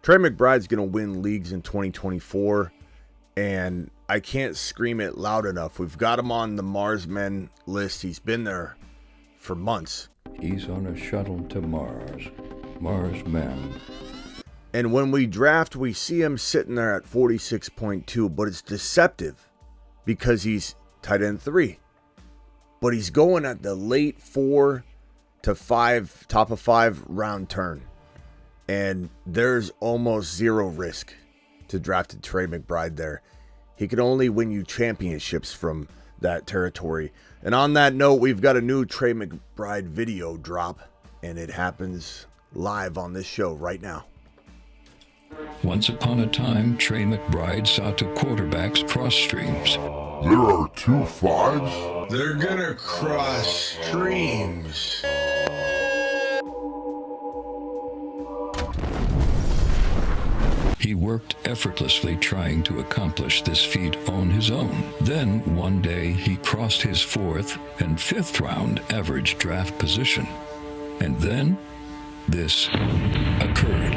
Trey McBride's going to win leagues in 2024, and I can't scream it loud enough. We've got him on the Marsmen list. He's been there for months. He's on a shuttle to Mars. Marsmen. And when we draft, we see him sitting there at 46.2, but it's deceptive because he's tight end 3. But he's going at the late 4 to 5, top of 5 round turn. And there's almost zero risk to drafting Trey McBride there. He could only win you championships from that territory. And on that note, we've got a new Trey McBride video drop, and it happens live on this show right now. Once upon a time, Trey McBride saw two quarterbacks cross streams. There are 2 5s? They're gonna cross streams. He worked effortlessly trying to accomplish this feat on his own. Then, one day, he crossed his 4th and 5th round average draft position. And then, this occurred.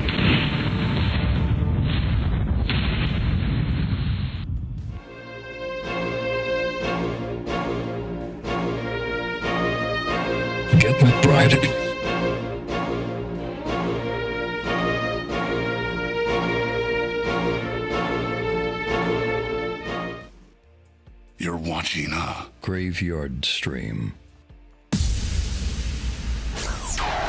Get McBride. You're watching a Graveyard stream.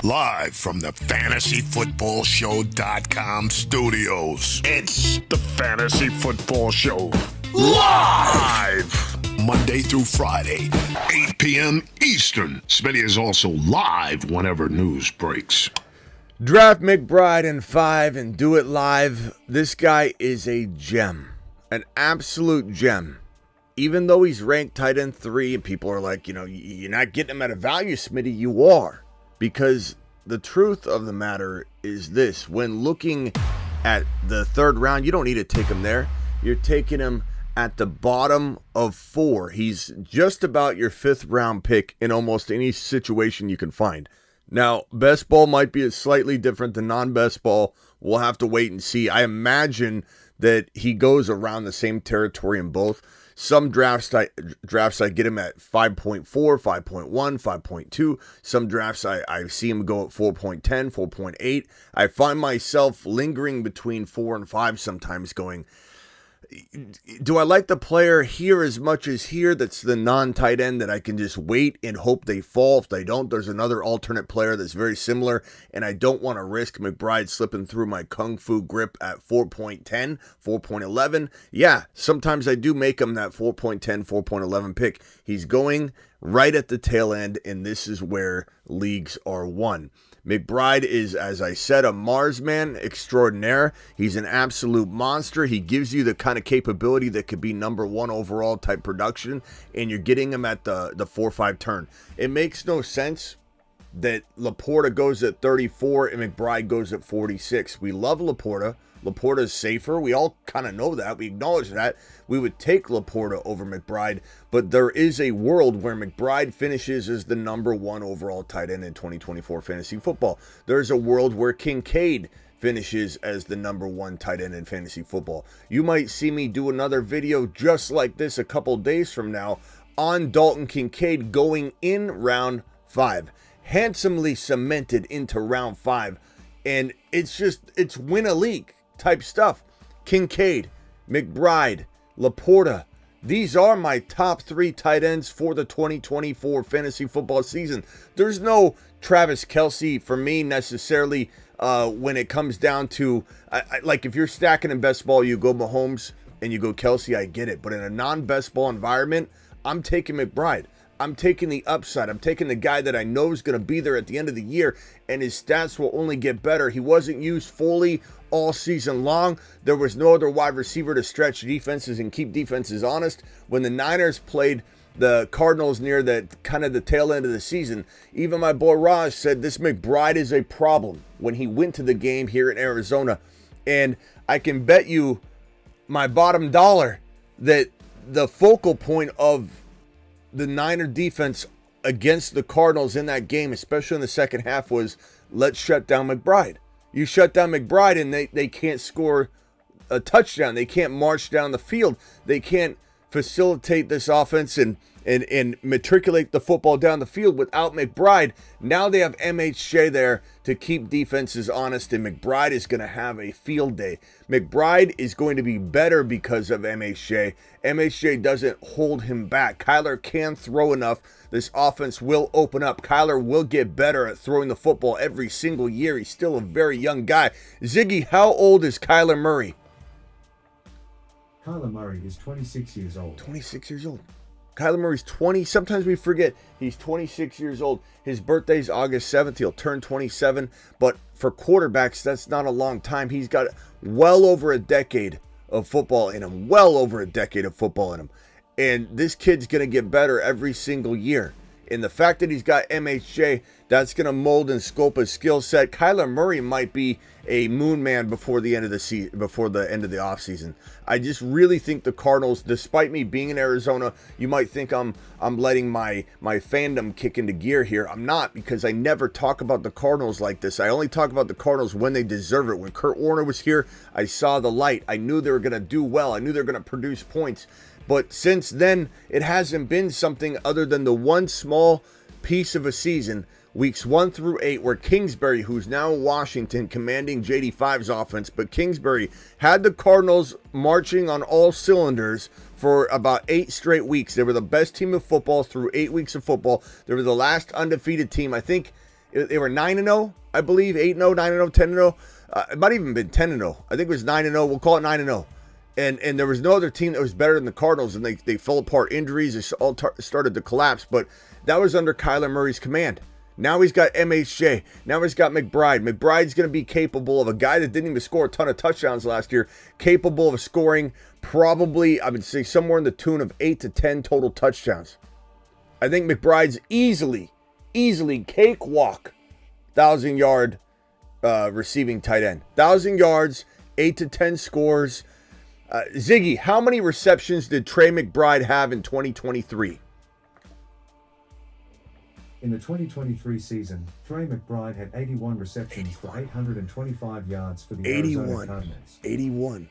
live from the FantasyFootballShow.com studios. It's the Fantasy Football Show live Monday through Friday, 8 p.m. Eastern. Smitty is also live whenever news breaks. Draft McBride in 5 and do it live. This guy is a gem, an absolute gem. Even though he's ranked tight end 3 and people are like, you're not getting him at a value, Smitty. You are. Because the truth of the matter is this. When looking at the 3rd round, you don't need to take him there. You're taking him at the bottom of 4. He's just about your 5th round pick in almost any situation you can find. Now, best ball might be slightly different than non-best ball. We'll have to wait and see. I imagine that he goes around the same territory in both. Some drafts I get him at 5.4, 5.1, 5.2. Some drafts I see him go at 4.10, 4.8. I find myself lingering between 4 and 5 sometimes going, do I like the player here as much as here that's the non-tight end that I can just wait and hope they fall? If they don't, there's another alternate player that's very similar, and I don't want to risk McBride slipping through my kung fu grip at 4.10, 4.11. Yeah, sometimes I do make him that 4.10, 4.11 pick. He's going right at the tail end, and this is where leagues are won. McBride is, as I said, a Marsman extraordinaire. He's an absolute monster. He gives you the kind of capability that could be number 1 overall type production, and you're getting him at the 4-5 turn. It makes no sense that Laporta goes at 34 and McBride goes at 46. We love Laporta. Laporta's safer. We all kind of know that. We acknowledge that. We would take Laporta over McBride, but there is a world where McBride finishes as the number 1 overall tight end in 2024 fantasy football. There's a world where Kincaid finishes as the number 1 tight end in fantasy football. You might see me do another video just like this a couple days from now on Dalton Kincaid going in round 5. Handsomely cemented into round 5. And it's win a league type stuff. Kincaid, McBride, Laporta. These are my top 3 tight ends for the 2024 fantasy football season. There's no Travis Kelce for me necessarily when it comes down to, like if you're stacking in best ball, you go Mahomes and you go Kelce, I get it. But in a non-best ball environment, I'm taking McBride. I'm taking the upside. I'm taking the guy that I know is going to be there at the end of the year, and his stats will only get better. He wasn't used fully all season long. There was no other wide receiver to stretch defenses and keep defenses honest. When the Niners played the Cardinals near the tail end of the season, even my boy Raj said this McBride is a problem when he went to the game here in Arizona. And I can bet you my bottom dollar that the focal point of the Niner defense against the Cardinals in that game, especially in the second half, was let's shut down McBride. You shut down McBride and they can't score a touchdown. They can't march down the field. They can't facilitate this offense and matriculate the football down the field without McBride. Now they have MHJ there to keep defenses honest, and McBride is going to have a field day. McBride is going to be better because of MHJ. MHJ doesn't hold him back. Kyler can throw enough. This offense will open up. Kyler will get better at throwing the football every single year. He's still a very young guy. Ziggy, how old is Kyler Murray? Kyler Murray is 26 years old. 26 years old. Kyler Murray's 20. Sometimes we forget he's 26 years old. His birthday's August 7th. He'll turn 27. But for quarterbacks, that's not a long time. He's got well over a decade of football in him. Well over a decade of football in him. And this kid's going to get better every single year. And the fact that he's got MHJ, that's going to mold and sculpt his skill set. Kyler Murray might be a moon man before the end of the season, before the end of the offseason. I just really think the Cardinals, despite me being in Arizona, you might think I'm letting my fandom kick into gear here. I'm not, because I never talk about the Cardinals like this. I only talk about the Cardinals when they deserve it. When Kurt Warner was here, I saw the light. I knew they were going to do well. I knew they were going to produce points. But since then, it hasn't been something other than the one small piece of a season, weeks 1 through 8, where Kingsbury, who's now in Washington, commanding JD5's offense, but Kingsbury had the Cardinals marching on all cylinders for about 8 straight weeks. They were the best team of football through 8 weeks of football. They were the last undefeated team. I think they were 9-0, I believe, 8-0, 9-0, 10-0. It might have even been 10-0. I think it was 9-0. We'll call it 9-0. And there was no other team that was better than the Cardinals, and they fell apart. Injuries, they all started to collapse, but that was under Kyler Murray's command. Now he's got MHJ. Now he's got McBride. McBride's going to be capable of, a guy that didn't even score a ton of touchdowns last year, capable of scoring probably, I would say, somewhere in the tune of 8 to 10 total touchdowns. I think McBride's easily cakewalk 1,000-yard receiving tight end. 1,000 yards, 8 to 10 scores. Ziggy, how many receptions did Trey McBride have in 2023? In the 2023 season, Trey McBride had 81 receptions for 825 yards for the Arizona Cardinals. 81.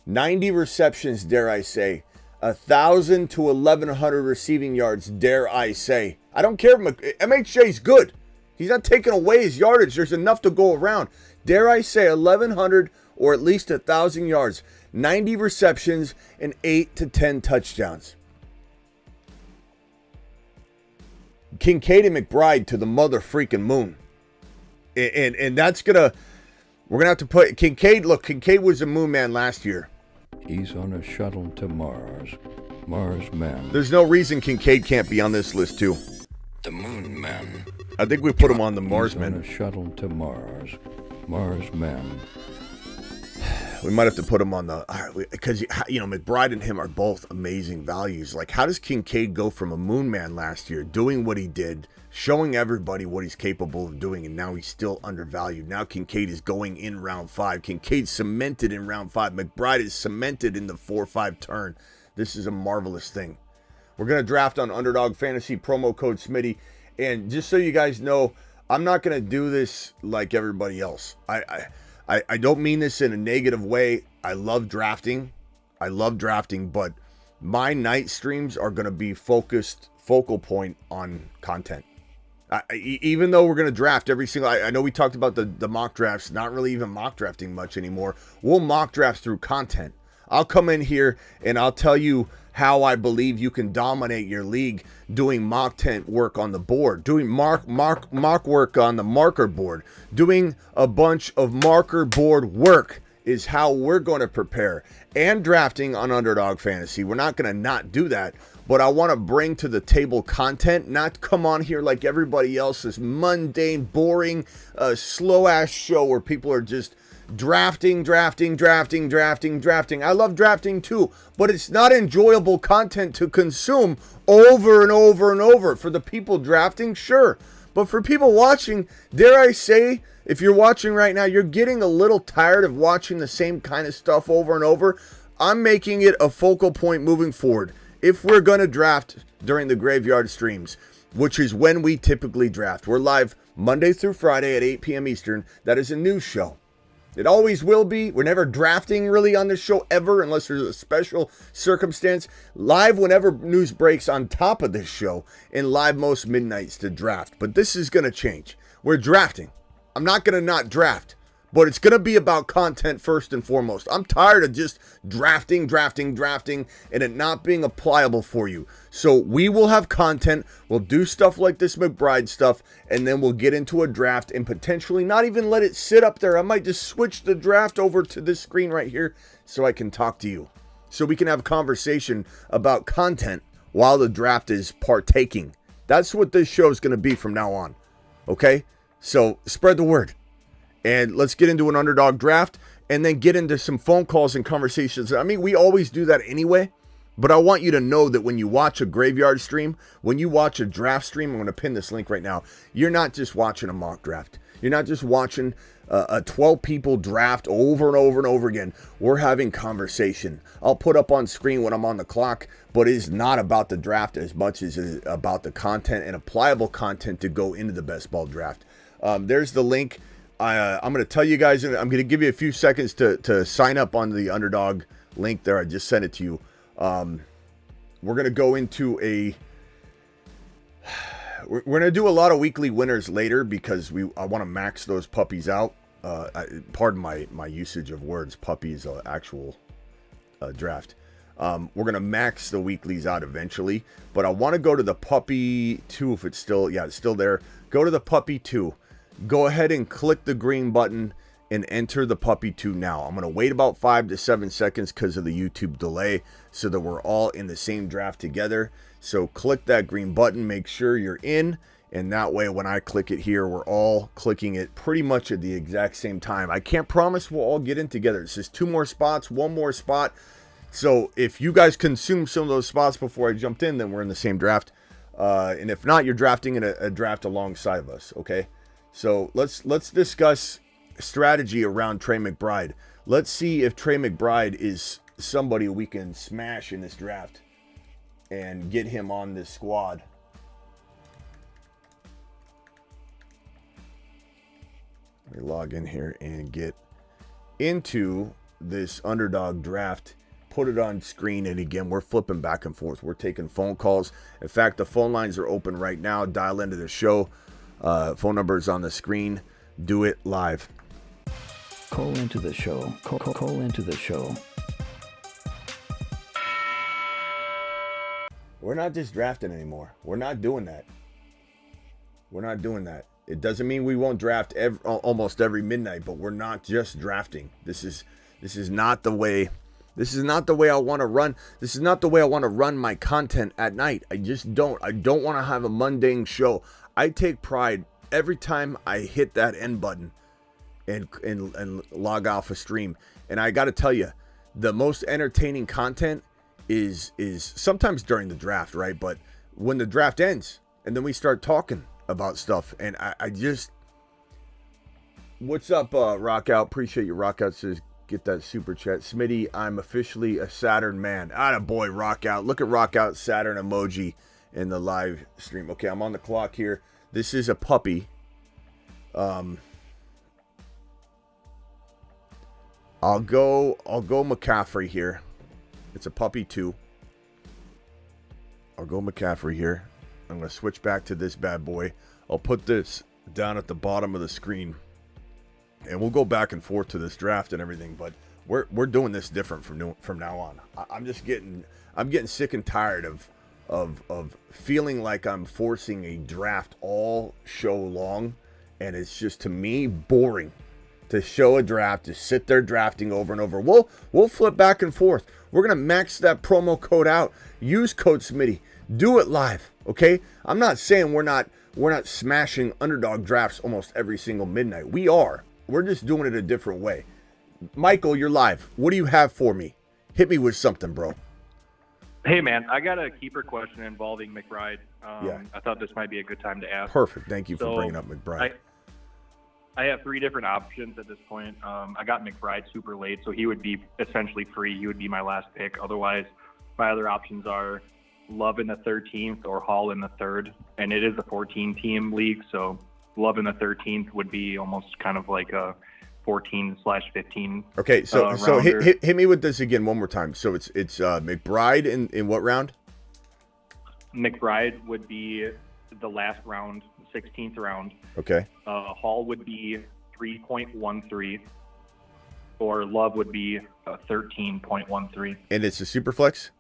90 receptions, dare I say. 1,000 to 1,100 receiving yards, dare I say. I don't care if MHJ's good. He's not taking away his yardage. There's enough to go around. Dare I say 1,100 or at least 1,000 yards. 90 receptions and 8 to 10 touchdowns. Kincaid and McBride to the mother freaking moon. And that's we're gonna have to put Kincaid. Look, Kincaid was a moon man last year. He's on a shuttle to Mars. Mars man. There's no reason Kincaid can't be on this list too. The moon man. I think we put him on the Mars He's man. on a shuttle to Mars. Mars man. We might have to put him on the, because, you know, McBride and him are both amazing values. Like, how does Kincaid go from a moon man last year, doing what he did, showing everybody what he's capable of doing, and now he's still undervalued? Now Kincaid is going in round 5. Kincaid cemented in round 5. McBride is cemented in the 4-5 turn. This is a marvelous thing. We're going to draft on Underdog Fantasy, promo code Smitty. And just so you guys know, I'm not going to do this like everybody else. I don't mean this in a negative way. I love drafting, but my night streams are going to be focal point on content. Even though we're going to draft every single, I know we talked about the mock drafts, not really even mock drafting much anymore. We'll mock drafts through content. I'll come in here and I'll tell you how I believe you can dominate your league doing mock tent work on the board, doing mock work on the marker board, doing a bunch of marker board work is how we're going to prepare. And drafting on Underdog Fantasy. We're not going to not do that, but I want to bring to the table content, not come on here like everybody else, this mundane, boring, slow-ass show where people are just drafting. I love drafting too, but it's not enjoyable content to consume over and over and over. For the people drafting, sure, but for people watching, dare I say, if you're watching right now, you're getting a little tired of watching the same kind of stuff over and over. I'm making it a focal point moving forward. If we're going to draft during the graveyard streams, which is when we typically draft, we're live Monday through Friday at 8 p.m. Eastern. That is a news show. It always will be. We're never drafting really on this show ever unless there's a special circumstance. Live whenever news breaks on top of this show, and live most midnights to draft. But this is going to change. We're drafting. I'm not going to not draft, but it's going to be about content first and foremost. I'm tired of just drafting, and it not being applicable for you. So we will have content. We'll do stuff like this McBride stuff, and then we'll get into a draft and potentially not even let it sit up there. I might just switch the draft over to this screen right here so I can talk to you. So we can have a conversation about content while the draft is partaking. That's what this show is going to be from now on. Okay? So spread the word. And let's get into an underdog draft and then get into some phone calls and conversations. I mean, we always do that anyway, but I want you to know that when you watch a graveyard stream, when you watch a draft stream, I'm going to pin this link right now, you're not just watching a mock draft. You're not just watching a 12 people draft over and over and over again. We're having conversation. I'll put up on screen when I'm on the clock, but it is not about the draft as much as it is about the content and applicable content to go into the best ball draft. There's the link. I'm going to tell you guys, I'm going to give you a few seconds to sign up on the underdog link there. I just sent it to you. We're going to go into we're going to do a lot of weekly winners later because I want to max those puppies out. Pardon my usage of words, puppies, actual draft. We're going to max the weeklies out eventually, but I want to go to the puppy 2 if it's still there. Go to the puppy 2. Go ahead and click the green button and enter the puppy 2 now. I'm going to wait about 5 to 7 seconds because of the YouTube delay so that we're all in the same draft together. So click that green button, make sure you're in, and that way when I click it here, we're all clicking it pretty much at the exact same time. I can't promise we'll all get in together. This is 2 more spots, 1 more spot. So if you guys consume some of those spots before I jumped in, then we're in the same draft. And if not, you're drafting in a draft alongside of us, okay? So let's discuss strategy around Trey McBride. Let's see if Trey McBride is somebody we can smash in this draft and get him on this squad. Let me log in here and get into this underdog draft. Put it on screen, and again, we're flipping back and forth. We're taking phone calls. In fact, the phone lines are open right now. Dial into the show. Phone number is on the screen. Do it live. Call into the show. Call into the show. We're not just drafting anymore. We're not doing that. We're not doing that. It doesn't mean we won't draft almost every midnight, but we're not just drafting. This is not the way. This is not the way I want to run. This is not the way I want to run my content at night. I just don't. I don't want to have a mundane show. I take pride every time I hit that end button and log off a stream. And I got to tell you, the most entertaining content is sometimes during the draft, right? But when the draft ends and then we start talking about stuff, and I just, what's up, Rock Out? Appreciate you, Rock Out says, get that super chat. Smitty, I'm officially a Saturn man. Atta boy, Rock Out. Look at Rock Out Saturn emoji in the live stream. Okay, I'm on the clock here. This is a puppy. I'll go McCaffrey here. It's a puppy 2. I'll go McCaffrey here. I'm going to switch back to this bad boy. I'll put this down at the bottom of the screen. And we'll go back and forth to this draft and everything, but we're doing this different from now on. I'm getting sick and tired of feeling like I'm forcing a draft all show long, and it's just, to me, boring to show a draft, to sit there drafting over and over. We'll flip back and forth. We're gonna max that promo code out. Use code Smitty. Do it live, okay? I'm not saying we're not smashing underdog drafts almost every single midnight. We are. We're just doing it a different way. Michael, you're live. What do you have for me? Hit me with something, bro. Hey, man, I got a keeper question involving McBride. Yeah. I thought this might be a good time to ask. Perfect. Thank you for bringing up McBride. I have 3 different options at this point. I got McBride super late, so he would be essentially free. He would be my last pick. Otherwise, my other options are Love in the 13th or Hall in the 3rd. And it is a 14-team league, so Love in the 13th would be almost kind of like a 14/15. Okay, so rounder. hit me with this again one more time. So it's McBride in what round? McBride would be the last round, 16th round. Okay. Hall would be 3.13, or Love would be 13.13. And it's a super flex?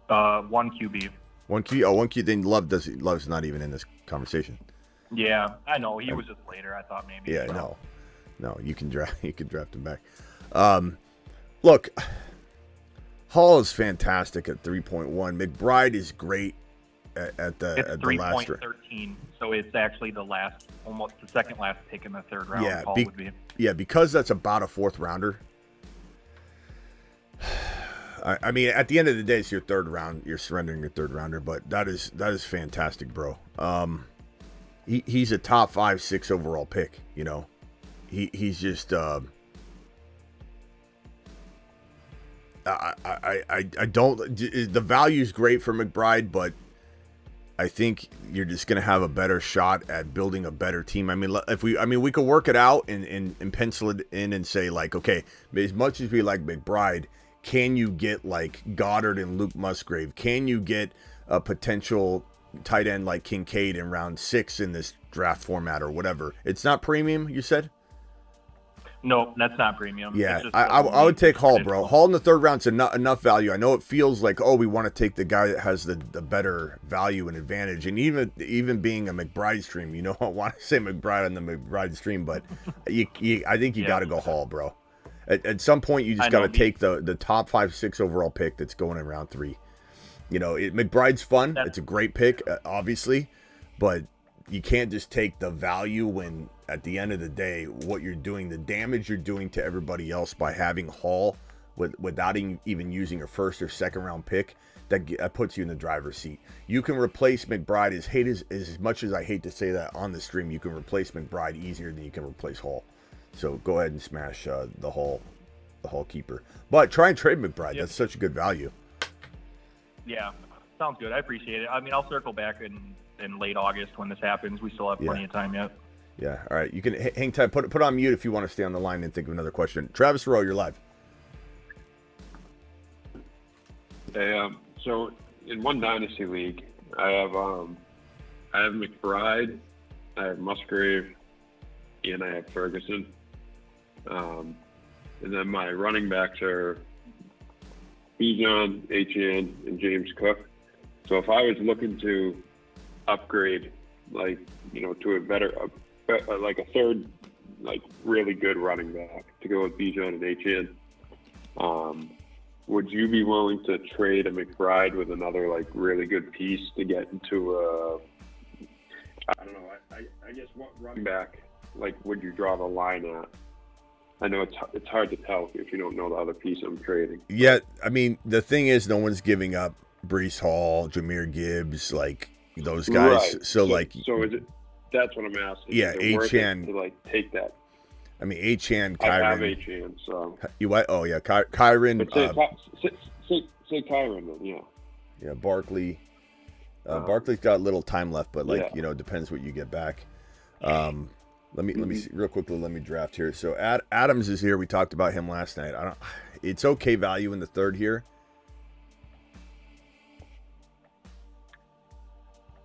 1 QB. 1 Q. Oh, 1 Q. Then Love's not even in this conversation. Yeah, I know. He was just later. I thought maybe. Yeah, no, you can draft him back. Look, Hall is fantastic at 3.1. McBride is great at the last 3.13. So it's actually almost the second last pick in the third round. Yeah, Hall would be. Yeah, because that's about a fourth rounder. I mean, at the end of the day, it's your third round. You're surrendering your third rounder, but that is fantastic, bro. He's a top 5, 6 overall pick. You know, he's just. I don't. The value's great for McBride, but I think you're just gonna have a better shot at building a better team. I mean, we could work it out and pencil it in and say like, okay, as much as we like McBride, can you get like Goddard and Luke Musgrave? Can you get a potential tight end like Kincaid in round 6 in this draft format or whatever? It's not premium, you said? No, that's not premium. Yeah, It's just I would take Hall, bro. Hall in the third round's enough value. I know it feels like, oh, we want to take the guy that has the better value and advantage. And even being a McBride stream, you know, I want to say McBride on the McBride stream, but I think you got to go Hall, bro. At some point, you just got to take the top 5, 6 overall pick that's going in round 3. You know, McBride's fun. It's a great pick, obviously, but you can't just take the value when, at the end of the day, what you're doing, the damage you're doing to everybody else by having Hall without even using a first or second round pick, that puts you in the driver's seat. You can replace McBride, as much as I hate to say that on the stream, you can replace McBride easier than you can replace Hall. So go ahead and smash the Hall keeper. But try and trade McBride. Yep. That's such a good value. Yeah, sounds good. I appreciate it. I mean, I'll circle back in late August when this happens. We still have plenty of time yet. Yeah, all right. You can hang tight. Put on mute if you want to stay on the line and think of another question. Travis Rowe, you're live. Hey, so in one dynasty league, I have McBride, I have Musgrave, and I have Ferguson. And then my running backs are Bijan, Etienne, and James Cook. So if I was looking to upgrade, like, you know, to a better, like a third, like really good running back to go with Bijan and Etienne, would you be willing to trade a McBride with another like really good piece to get into I don't know, I guess what running back like would you draw the line at? I know it's hard to tell if you don't know the other piece I'm trading. Yeah, I mean, the thing is, no one's giving up Breece Hall, Jahmyr Gibbs, like those guys. Right. So like, so is it? That's what I'm asking. Yeah, is it worth Etienne it to like take that. I mean, Etienne, Kyron. I have Etienne, so you what? Oh yeah, Kyron. Say Kyron then, yeah. Yeah, Barkley. Barkley's got a little time left, but like you know, it depends what you get back. Let me see real quickly. Let me draft here. So Adams is here. We talked about him last night. It's okay value in the third here.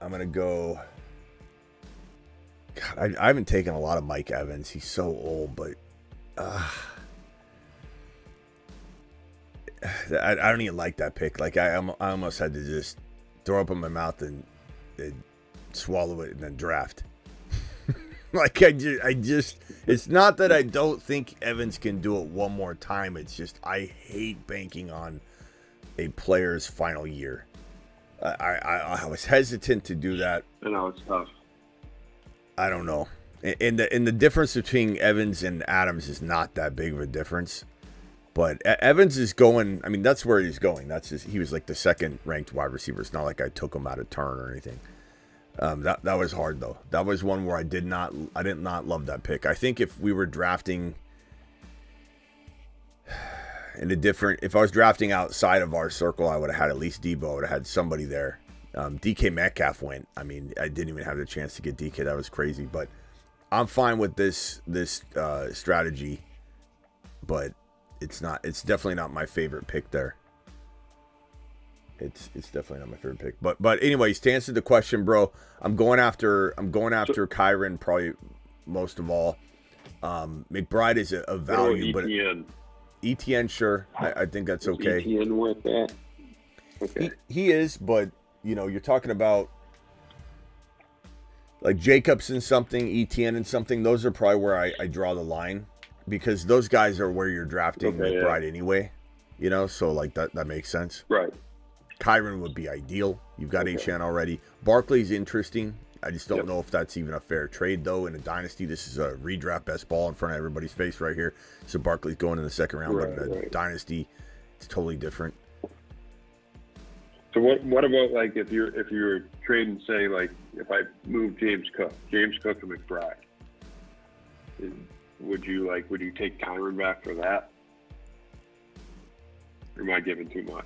I'm gonna go. God, I haven't taken a lot of Mike Evans. He's so old, but I don't even like that pick. Like I almost had to just throw up in my mouth and swallow it and then draft. Like I just, it's not that I don't think Evans can do it one more time. It's just I hate banking on a player's final year. I was hesitant to do that. I know it's tough. I don't know. And the difference between Evans and Adams is not that big of a difference. But Evans is going, I mean, that's where he's going. He was like the second ranked wide receiver. It's not like I took him out of turn or anything. That was hard though. That was one where I did not love that pick. I think if we were drafting if I was drafting outside of our circle, I would have had at least Debo. I would have had somebody there DK Metcalf went. I mean, I didn't even have the chance to get DK. That was crazy. But I'm fine with this strategy. But it's definitely not my favorite pick there. It's definitely not my favorite pick. But anyways, to answer the question, bro, I'm going after Kyron probably most of all. McBride is a value, but ETN, sure, I think that's okay. ETN worth that? Okay. He is, but you're talking about like Jacobs and something, ETN and something. Those are probably where I draw the line, because those guys are where you're drafting McBride anyway. So like that makes sense. Right. Kyron would be ideal. You've got HN already. Barkley's interesting. I just don't know if that's even a fair trade, though. In a dynasty, this is a redraft best ball in front of everybody's face right here. So Barkley's going in the second round, but in a dynasty, it's totally different. So what about like if you're trading, say like if I move James Cook and McBride, would you take Kyron back for that? Or am I giving too much?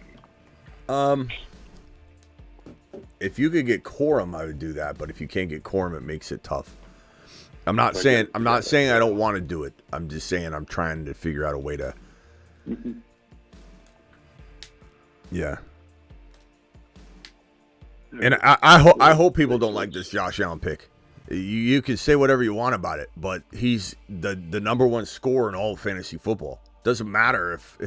If you could get Corum, I would do that. But if you can't get Corum, it makes it tough. I'm not saying I don't want to do it. I'm just saying I'm trying to figure out a way to. Yeah. And I hope people don't like this Josh Allen pick. You can say whatever you want about it, but he's the number one scorer in all of fantasy football. Doesn't matter if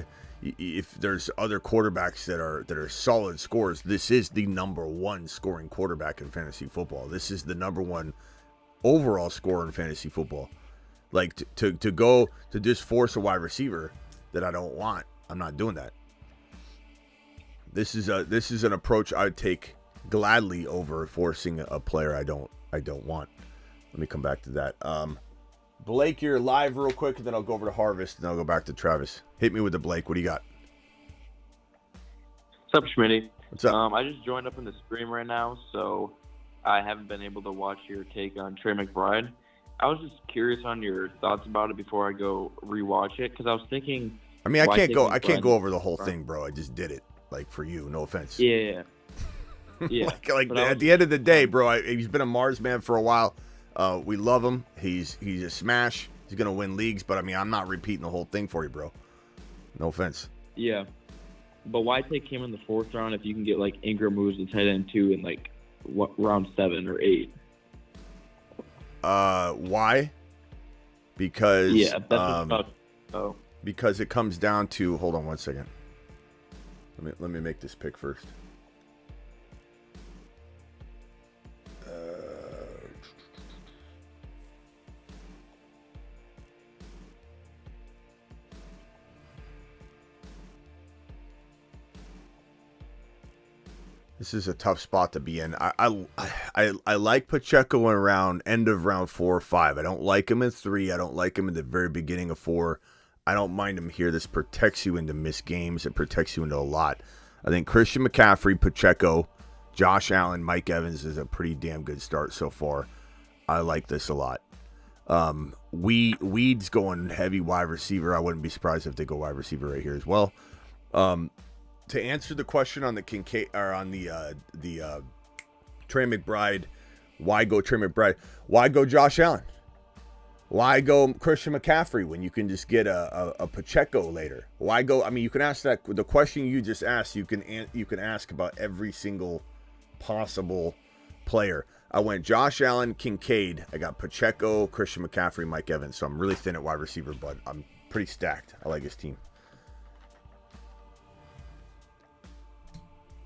there's other quarterbacks that are solid scorers. This is the number one scoring quarterback in fantasy football. This is the number one overall scorer in fantasy football. Like to go to just force a wide receiver that I don't want, I'm not doing that. This is an approach I would take gladly over forcing a player I don't want. Let me come back to that. Blake, you're live real quick, and then I'll go over to Harvest, and then I'll go back to Travis. Hit me with the Blake. What do you got? What's up, Smitty? What's up? I just joined up in the stream right now, so I haven't been able to watch your take on Trey McBride. I was just curious on your thoughts about it before I go rewatch it, because I was thinking. I mean, I can't go over the whole thing, bro. I just did it, like for you. No offense. Yeah. Yeah. like at the end of the day, bro, he's been a Mars man for a while. We love him. He's a smash. He's gonna win leagues, but I mean, I'm not repeating the whole thing for you, bro. No offense. Yeah, but why take him in the fourth round if you can get like Ingram moves to tight end 2 in like round 7 or 8? Why? Because oh. Because it comes down to. Hold on one second. Let me make this pick first. This is a tough spot to be in. I like Pacheco around end of round 4 or 5. I don't like him in 3. I don't like him in the very beginning of 4. I don't mind him here. This protects you into missed games. It protects you into a lot. I think Christian McCaffrey, Pacheco, Josh Allen, Mike Evans is a pretty damn good start so far. I like this a lot. Weed's going heavy wide receiver. I wouldn't be surprised if they go wide receiver right here as well. To answer the question on the Kincaid or on the Trey McBride, why go Trey McBride? Why go Josh Allen? Why go Christian McCaffrey when you can just get a Pacheco later? Why go? I mean, you can ask that. The question you just asked, you can ask about every single possible player. I went Josh Allen, Kincaid. I got Pacheco, Christian McCaffrey, Mike Evans. So I'm really thin at wide receiver, but I'm pretty stacked. I like his team.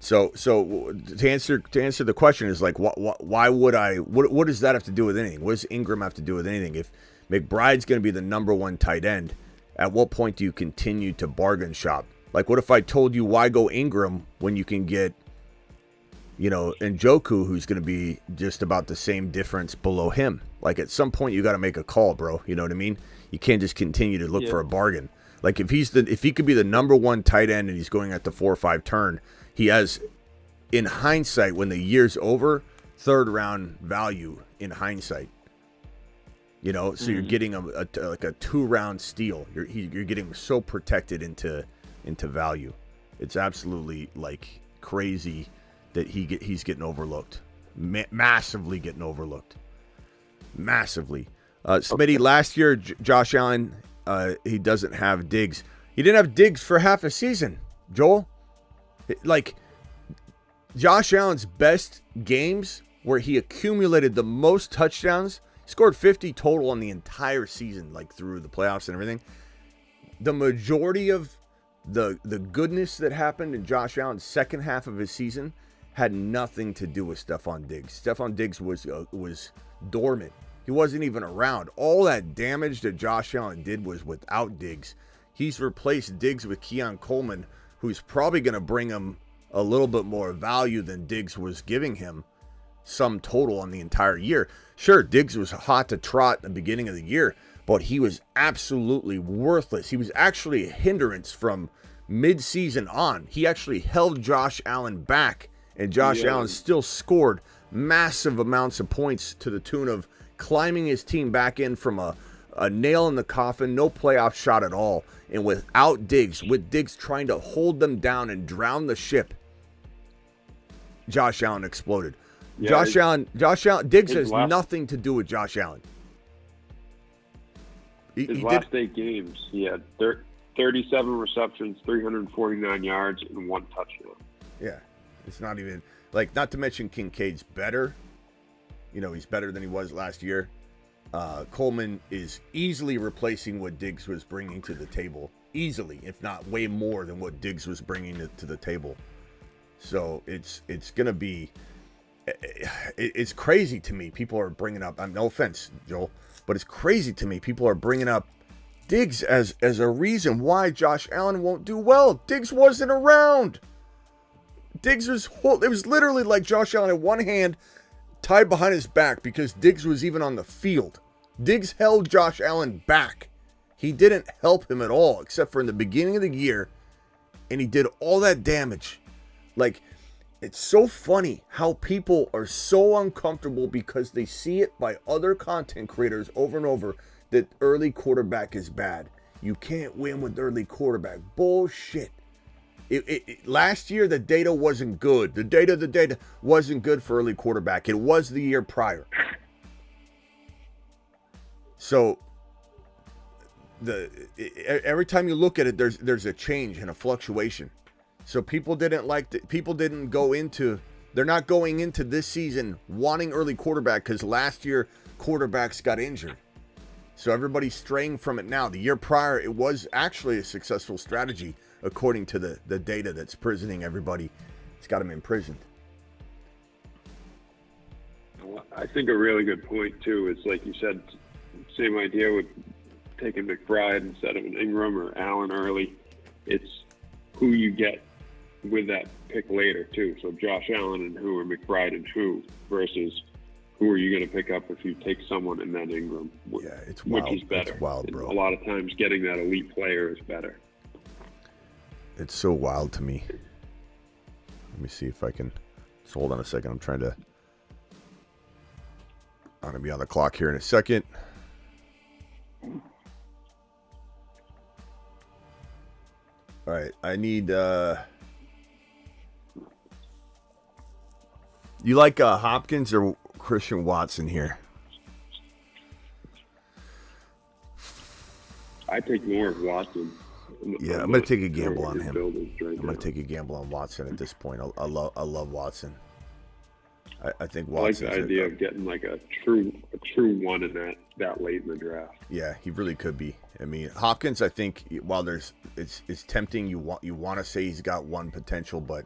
So to answer the question is like, why would I? What does that have to do with anything? What does Ingram have to do with anything? If McBride's going to be the number one tight end, at what point do you continue to bargain shop? Like, what if I told you why go Ingram when you can get, Njoku, who's going to be just about the same difference below him? Like, at some point you got to make a call, bro. You know what I mean? You can't just continue to look for a bargain. Like if he could be the number one tight end and he's going at the 4 or 5 turn. He has, in hindsight, when the year's over, 3rd round value in hindsight. So you're getting a 2-round steal. You're getting so protected into value. It's absolutely like crazy that he's getting overlooked. Massively getting overlooked. Massively. Smitty, last year, Josh Allen, he doesn't have Diggs. He didn't have Diggs for half a season, Joel. Like, Josh Allen's best games where he accumulated the most touchdowns, scored 50 total on the entire season, like through the playoffs and everything. The majority of the goodness that happened in Josh Allen's second half of his season had nothing to do with Stephon Diggs. Stephon Diggs was dormant. He wasn't even around. All that damage that Josh Allen did was without Diggs. He's replaced Diggs with Keon Coleman, who's probably going to bring him a little bit more value than Diggs was giving him, sum total on the entire year. Sure, Diggs was hot to trot in the beginning of the year, but he was absolutely worthless. He was actually a hindrance from mid-season on. He actually held Josh Allen back, and Josh Allen still scored massive amounts of points to the tune of climbing his team back in from a nail in the coffin, no playoff shot at all. And without Diggs, with Diggs trying to hold them down and drown the ship, Josh Allen exploded. Yeah, Josh Allen, Diggs has nothing to do with Josh Allen. His last 8 games, he had 37 receptions, 349 yards, and 1 touchdown. Yeah, it's not even, like, not to mention Kincaid's better. You know, he's better than he was last year. Coleman is easily replacing what Diggs was bringing to the table. Easily, if not way more than what Diggs was bringing to the table. So it's going to be, it's crazy to me. People are bringing up, no offense, Joel, but it's crazy to me. People are bringing up Diggs as a reason why Josh Allen won't do well. Diggs wasn't around. Diggs was, it was literally like Josh Allen had one hand tied behind his back because Diggs was even on the field. Diggs held Josh Allen back. He didn't help him at all, except for in the beginning of the year, and he did all that damage. Like, it's so funny how people are so uncomfortable because they see it by other content creators over and over that early quarterback is bad. You can't win with early quarterback. Bullshit. Last year, the data wasn't good. The data wasn't good for early quarterback. It was the year prior. So, every time you look at it, there's a change and a fluctuation. So people didn't go into, they're not going into this season wanting early quarterback because last year quarterbacks got injured. So everybody's straying from it now. The year prior, it was actually a successful strategy according to the data that's prisoning everybody. It's got them imprisoned. I think a really good point, too, is like you said, same idea with taking McBride instead of an Ingram or Allen early. It's who you get with that pick later, too. So Josh Allen and who, or McBride and who, versus who are you going to pick up if you take someone and then Ingram? Yeah, it's wild. Which is better. It's wild, bro. A lot of times getting that elite player is better. It's so wild to me. Let me see if I can. Just hold on a second. I'm going to be on the clock here in a second. All right. I need. You like Hopkins or Christian Watson here? I take more of Watson. Yeah, I'm going to take a gamble on him. I'm going to take a gamble on Watson at this point. I love Watson. I think Watson. I like the idea of getting like a true one in that late in the draft. Yeah, he really could be. I mean, Hopkins, I think while it's tempting, you want to say he's got one potential, but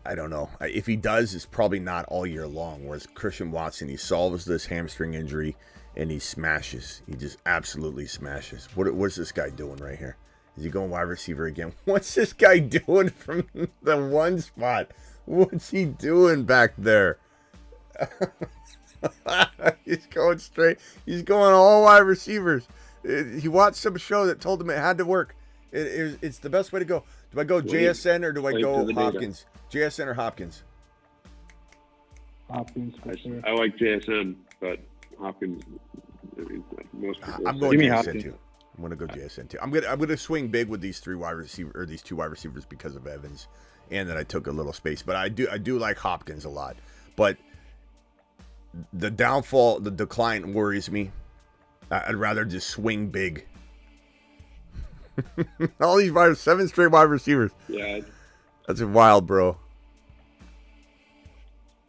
I don't know. If he does, it's probably not all year long. Whereas Christian Watson, he solves this hamstring injury and he smashes. He just absolutely smashes. What's this guy doing right here? Is he going wide receiver again? What's this guy doing from the one spot? What's he doing back there? He's going straight. He's going all wide receivers. He watched some show that told him it had to work. It's the best way to go. Do I go JSN or do I go Hopkins? JSN or Hopkins? Hopkins for sure. I like JSN, but Hopkins. I mean, most people. I'm going JSN too. I'm gonna go JSN too. I'm gonna swing big with these two wide receivers because of Evans, and that I took a little space. But I do like Hopkins a lot. But the decline worries me. I'd rather just swing big. All these 7 straight wide receivers. Yeah. That's wild, bro.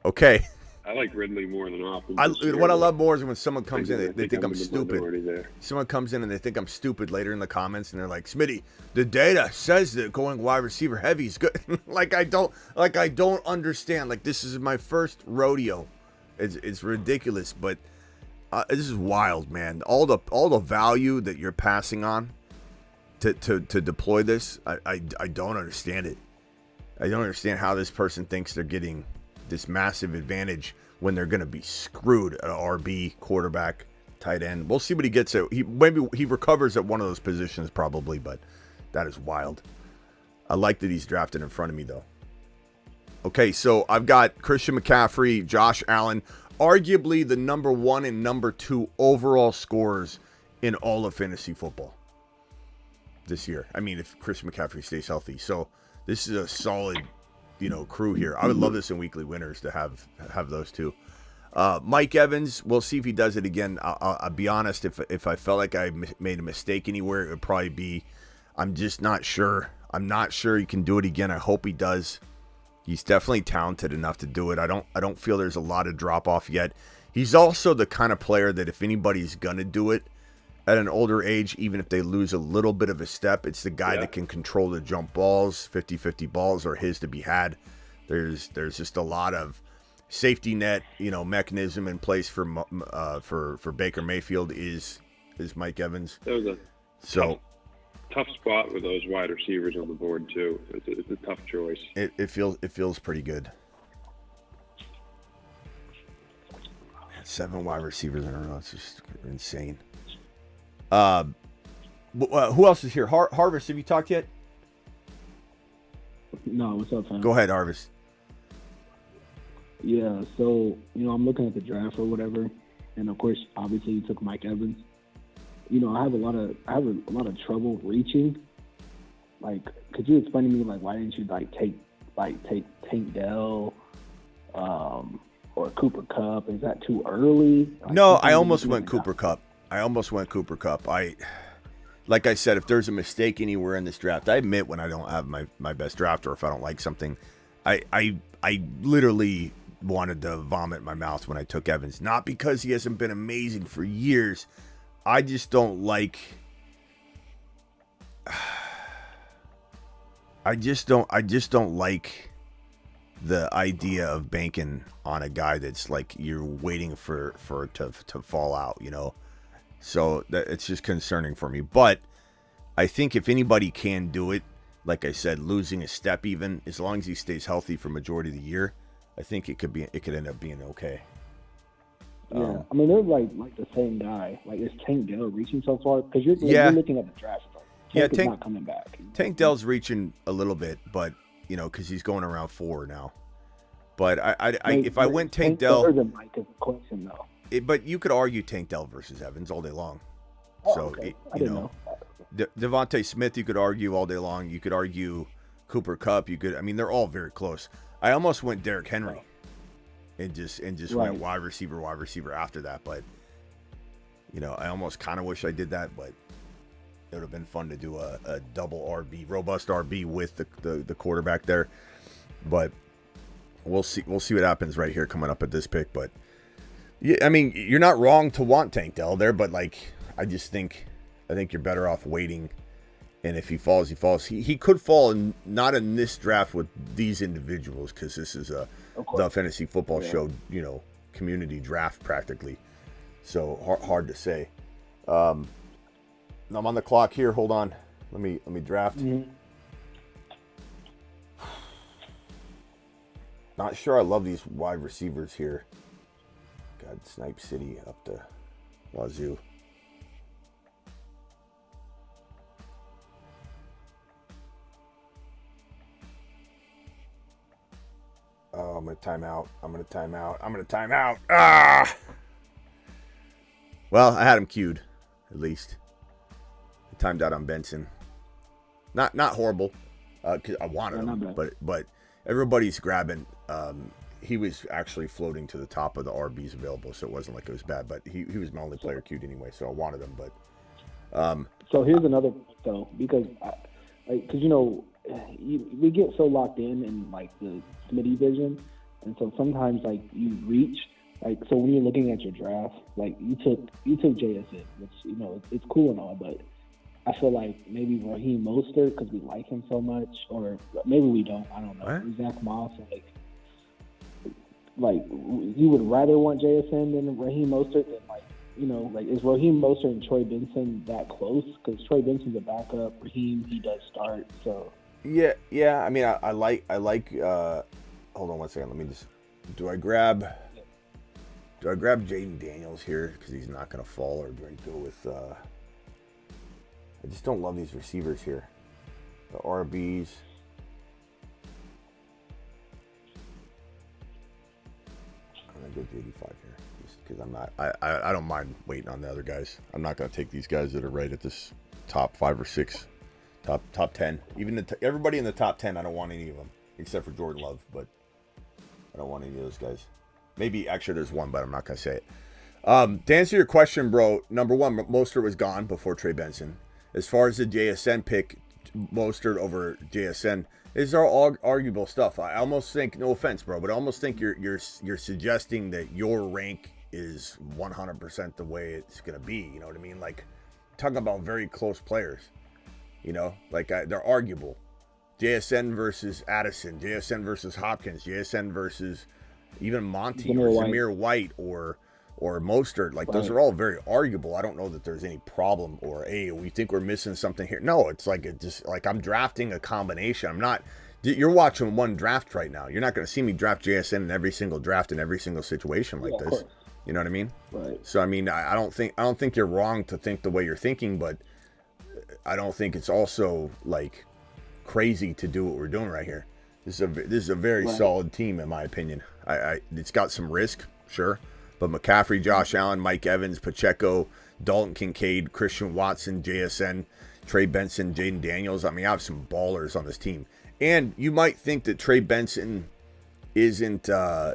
Okay. I like Ridley more than Hopkins. What I love more is when someone comes in, they think I'm in the stupid. minority there. Someone comes in and they think I'm stupid later in the comments, and they're like, "Smitty, the data says that going wide receiver heavy is good." like I don't understand. Like, this is my first rodeo. It's ridiculous, but this is wild, man. All the value that you're passing on to deploy this, I don't understand it. I don't understand how this person thinks they're getting this massive advantage when they're going to be screwed at RB, quarterback, tight end. We'll see what he gets at. Maybe he recovers at one of those positions probably, but that is wild. I like that he's drafted in front of me, though. Okay, so I've got Christian McCaffrey, Josh Allen, arguably the number 1 and number 2 overall scorers in all of fantasy football this year. I mean, if Christian McCaffrey stays healthy. So this is a solid, crew here. I would love this in weekly winners to have those two. Mike Evans, we'll see if he does it again. I'll be honest, if I felt like I made a mistake anywhere, it would probably be, I'm just not sure. I'm not sure he can do it again. I hope he does. He's definitely talented enough to do it. I don't feel there's a lot of drop off yet. He's also the kind of player that if anybody's gonna do it at an older age, even if they lose a little bit of a step, it's the guy that can control the jump balls. 50-50 balls are his to be had. There's just a lot of safety net, mechanism in place for Baker Mayfield is Mike Evans. That was a tough spot with those wide receivers on the board too. It's a tough choice. It feels pretty good. 7 wide receivers in a row. It's just insane. Who else is here? Harvest, have you talked yet? No, what's up, fam? Go ahead, Harvest. Yeah, so, I'm looking at the draft or whatever, and of course, obviously, you took Mike Evans. I have a lot of trouble reaching. Like, could you explain to me, why didn't you take Tank Dell, or Cooper Kupp? Is that too early? No, I almost went Cooper Kupp. Like I said, if there's a mistake anywhere in this draft, I admit when I don't have my best draft, or if I don't like something, I literally wanted to vomit in my mouth when I took Evans. Not because he hasn't been amazing for years. I just don't like. I just don't like the idea of banking on a guy that's like you're waiting for it to fall out, So it's just concerning for me. But I think if anybody can do it, like I said, losing a step even, as long as he stays healthy for majority of the year, I think it could end up being okay. Yeah, I mean, they're like the same guy. Like, is Tank Dell reaching so far? Because you're looking at the draft. Tank is not coming back. Tank Dell's reaching a little bit, but because he's going around 4 now. But if I went Tank Dell, Mike is a question though. But you could argue Tank Dell versus Evans all day long. Oh, so okay. I didn't know. Devontae Smith, you could argue all day long. You could argue Cooper Kupp. They're all very close. I almost went Derrick Henry. And just went wide receiver after that. But, I almost kind of wish I did that, but it would have been fun to do a double RB, robust RB with the quarterback there. But we'll see what happens right here coming up at this pick. But, yeah, you're not wrong to want Tank Dell there, but, I think you're better off waiting. And if he falls, he falls. He could fall not in this draft with these individuals, because this is the fantasy football show, community draft practically. So hard to say. I'm on the clock here. Hold on. Let me draft. Mm-hmm. Not sure I love these wide receivers here. God, Snipe City up to Wazoo. Oh, I'm going to time out. Ah! Well, I had him queued, at least. Timed out on Benson. Not horrible. 'Cause I wanted him, but everybody's grabbing. He was actually floating to the top of the RBs available, so it wasn't like it was bad. But he was my only player queued anyway, so I wanted him. But so here's another point, though, because we get so locked in like the Smitty vision, and so sometimes like you reach. Like, so when you're looking at your draft, like you took JSN, which it's cool and all, but I feel like maybe Raheem Mostert, because we like him so much, or maybe we don't. I don't know. What? Zach Moss, like you would rather want JSN than Raheem Mostert. Than is Raheem Mostert and Troy Benson that close? Because Troy Benson's a backup. Raheem, he does start. So yeah. I mean, I like. Hold on one second. Let me just. Do I grab Jaden Daniels here because he's not going to fall, or do I go with? I just don't love these receivers here. The RBs. I'm going to go with 85 here because I'm not. I don't mind waiting on the other guys. I'm not going to take these guys that are right at this top 5 or 6, top 10. Even everybody in the top 10. I don't want any of them except for Jordan Love, but I don't want any of those guys. Maybe actually there's one, but I'm not going to say it. To answer your question, bro, number one, Mostert was gone before Trey Benson. As far as the JSN pick, Mostert over JSN, these are all arguable stuff. I almost think, no offense, bro, but I almost think you're suggesting that your rank is 100% the way it's going to be. You know what I mean? Like, talking about very close players. You know, like they're arguable. JSN versus Addison, JSN versus Hopkins, JSN versus even Monty or Zamir White or Mostert. Like, those are all very arguable. I don't know that there's any problem or, hey, we think we're missing something here. No, it's like I'm drafting a combination. I'm not. You're watching one draft right now. You're not going to see me draft JSN in every single draft in every single situation like this. You know what I mean? Right. So I mean, I don't think you're wrong to think the way you're thinking, but I don't think it's also like crazy to do what we're doing right here. This is a very solid team in my opinion. It's got some risk, sure, but McCaffrey, Josh Allen, Mike Evans, Pacheco, Dalton Kincaid, Christian Watson, JSN, Trey Benson, Jaden Daniels. I mean, I have some ballers on this team. And you might think that Trey Benson isn't a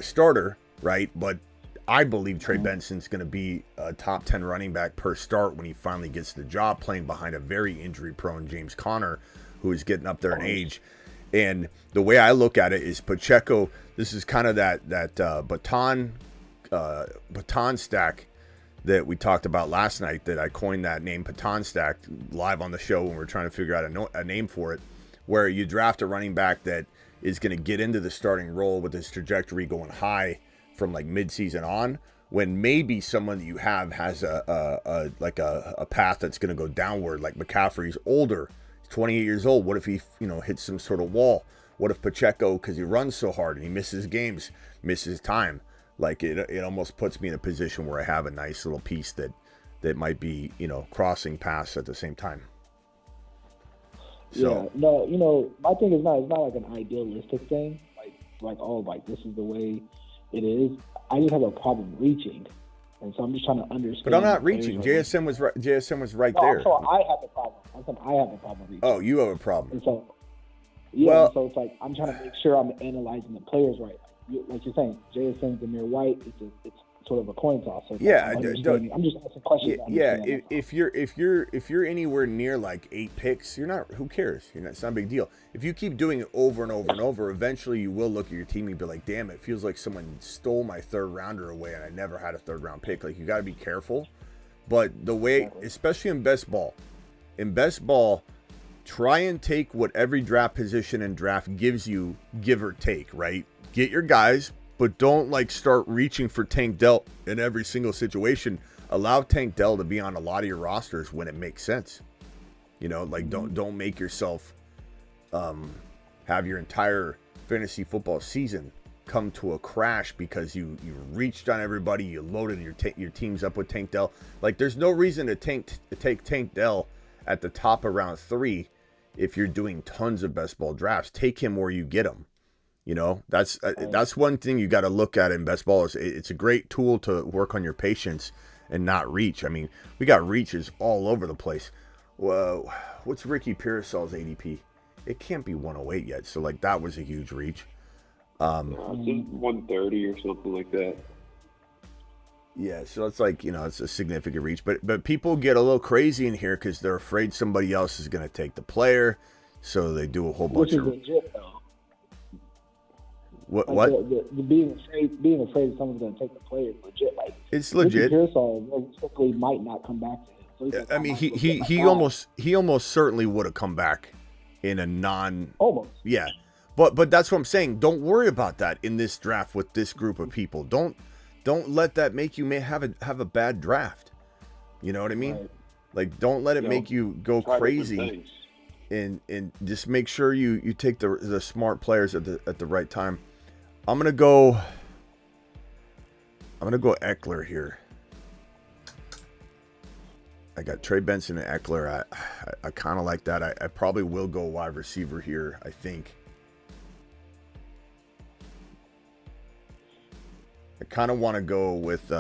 starter, right? But I believe Trey Benson's going to be a top 10 running back per start when he finally gets the job, playing behind a very injury-prone James Conner, who is getting up there in age. And the way I look at it is Pacheco, this is kind of that baton stack that we talked about last night, that I coined that name, baton stack, live on the show when we we're trying to figure out a name for it, where you draft a running back that is going to get into the starting role with his trajectory going high from like mid-season on, when maybe someone that you have has a path that's going to go downward. Like McCaffrey's older, 28 years old. What if he hits some sort of wall? What if Pacheco, because he runs so hard and he misses games, misses time? Like it almost puts me in a position where I have a nice little piece that might be crossing paths at the same time. So, yeah, no, my thing is it's not like an idealistic thing, like this is the way it is. I just have a problem reaching, and so I'm just trying to understand. But I'm not reaching. JSN was right. JSN was right there. So I have a problem. I have a problem reaching. Oh, you have a problem. And so, yeah. So it's like I'm trying to make sure I'm analyzing the players right. Like you're saying, JSN, Zamir White, it's sort of a coin toss. So yeah, I'm just asking questions. Yeah, if you're anywhere near like 8 picks, you're not. Who cares? It's not a big deal. If you keep doing it over and over and over, eventually you will look at your team and be like, "Damn, it feels like someone stole my 3rd rounder away, and I never had a 3rd round pick." Like, you got to be careful. But the way, especially in best ball, try and take what every draft position and draft gives you, give or take. Right? Get your guys. But don't start reaching for Tank Dell in every single situation. Allow Tank Dell to be on a lot of your rosters when it makes sense. Don't make yourself have your entire fantasy football season come to a crash because you reached on everybody, you loaded your teams up with Tank Dell. Like, there's no reason to take Tank Dell at the top of round 3 if you're doing tons of best ball drafts. Take him where you get him. That's one thing you got to look at in best ball. It's a great tool to work on your patience and not reach. I mean, we got reaches all over the place. Whoa, what's Ricky Pearsall's ADP? It can't be 108 yet. So like that was a huge reach. It's 130 or something like that. Yeah, so it's like, it's a significant reach. But people get a little crazy in here because they're afraid somebody else is going to take the player. So they do a whole bunch Which is of... legit, though. What? The being afraid someone's going to take the player is legit. Like, It's legit. Pearsall realistically might not come back to him. So I mean, he almost certainly would have come back in a almost. Yeah, but that's what I'm saying. Don't worry about that in this draft with this group of people. Don't let that make you have a bad draft. You know what I mean? Right. Like, don't let it make you go crazy. And just make sure you take the smart players at the right time. I'm gonna go Eckler here. I got Trey Benson and Eckler. I kind of like that. I probably will go wide receiver here, I think. I kind of want to go with...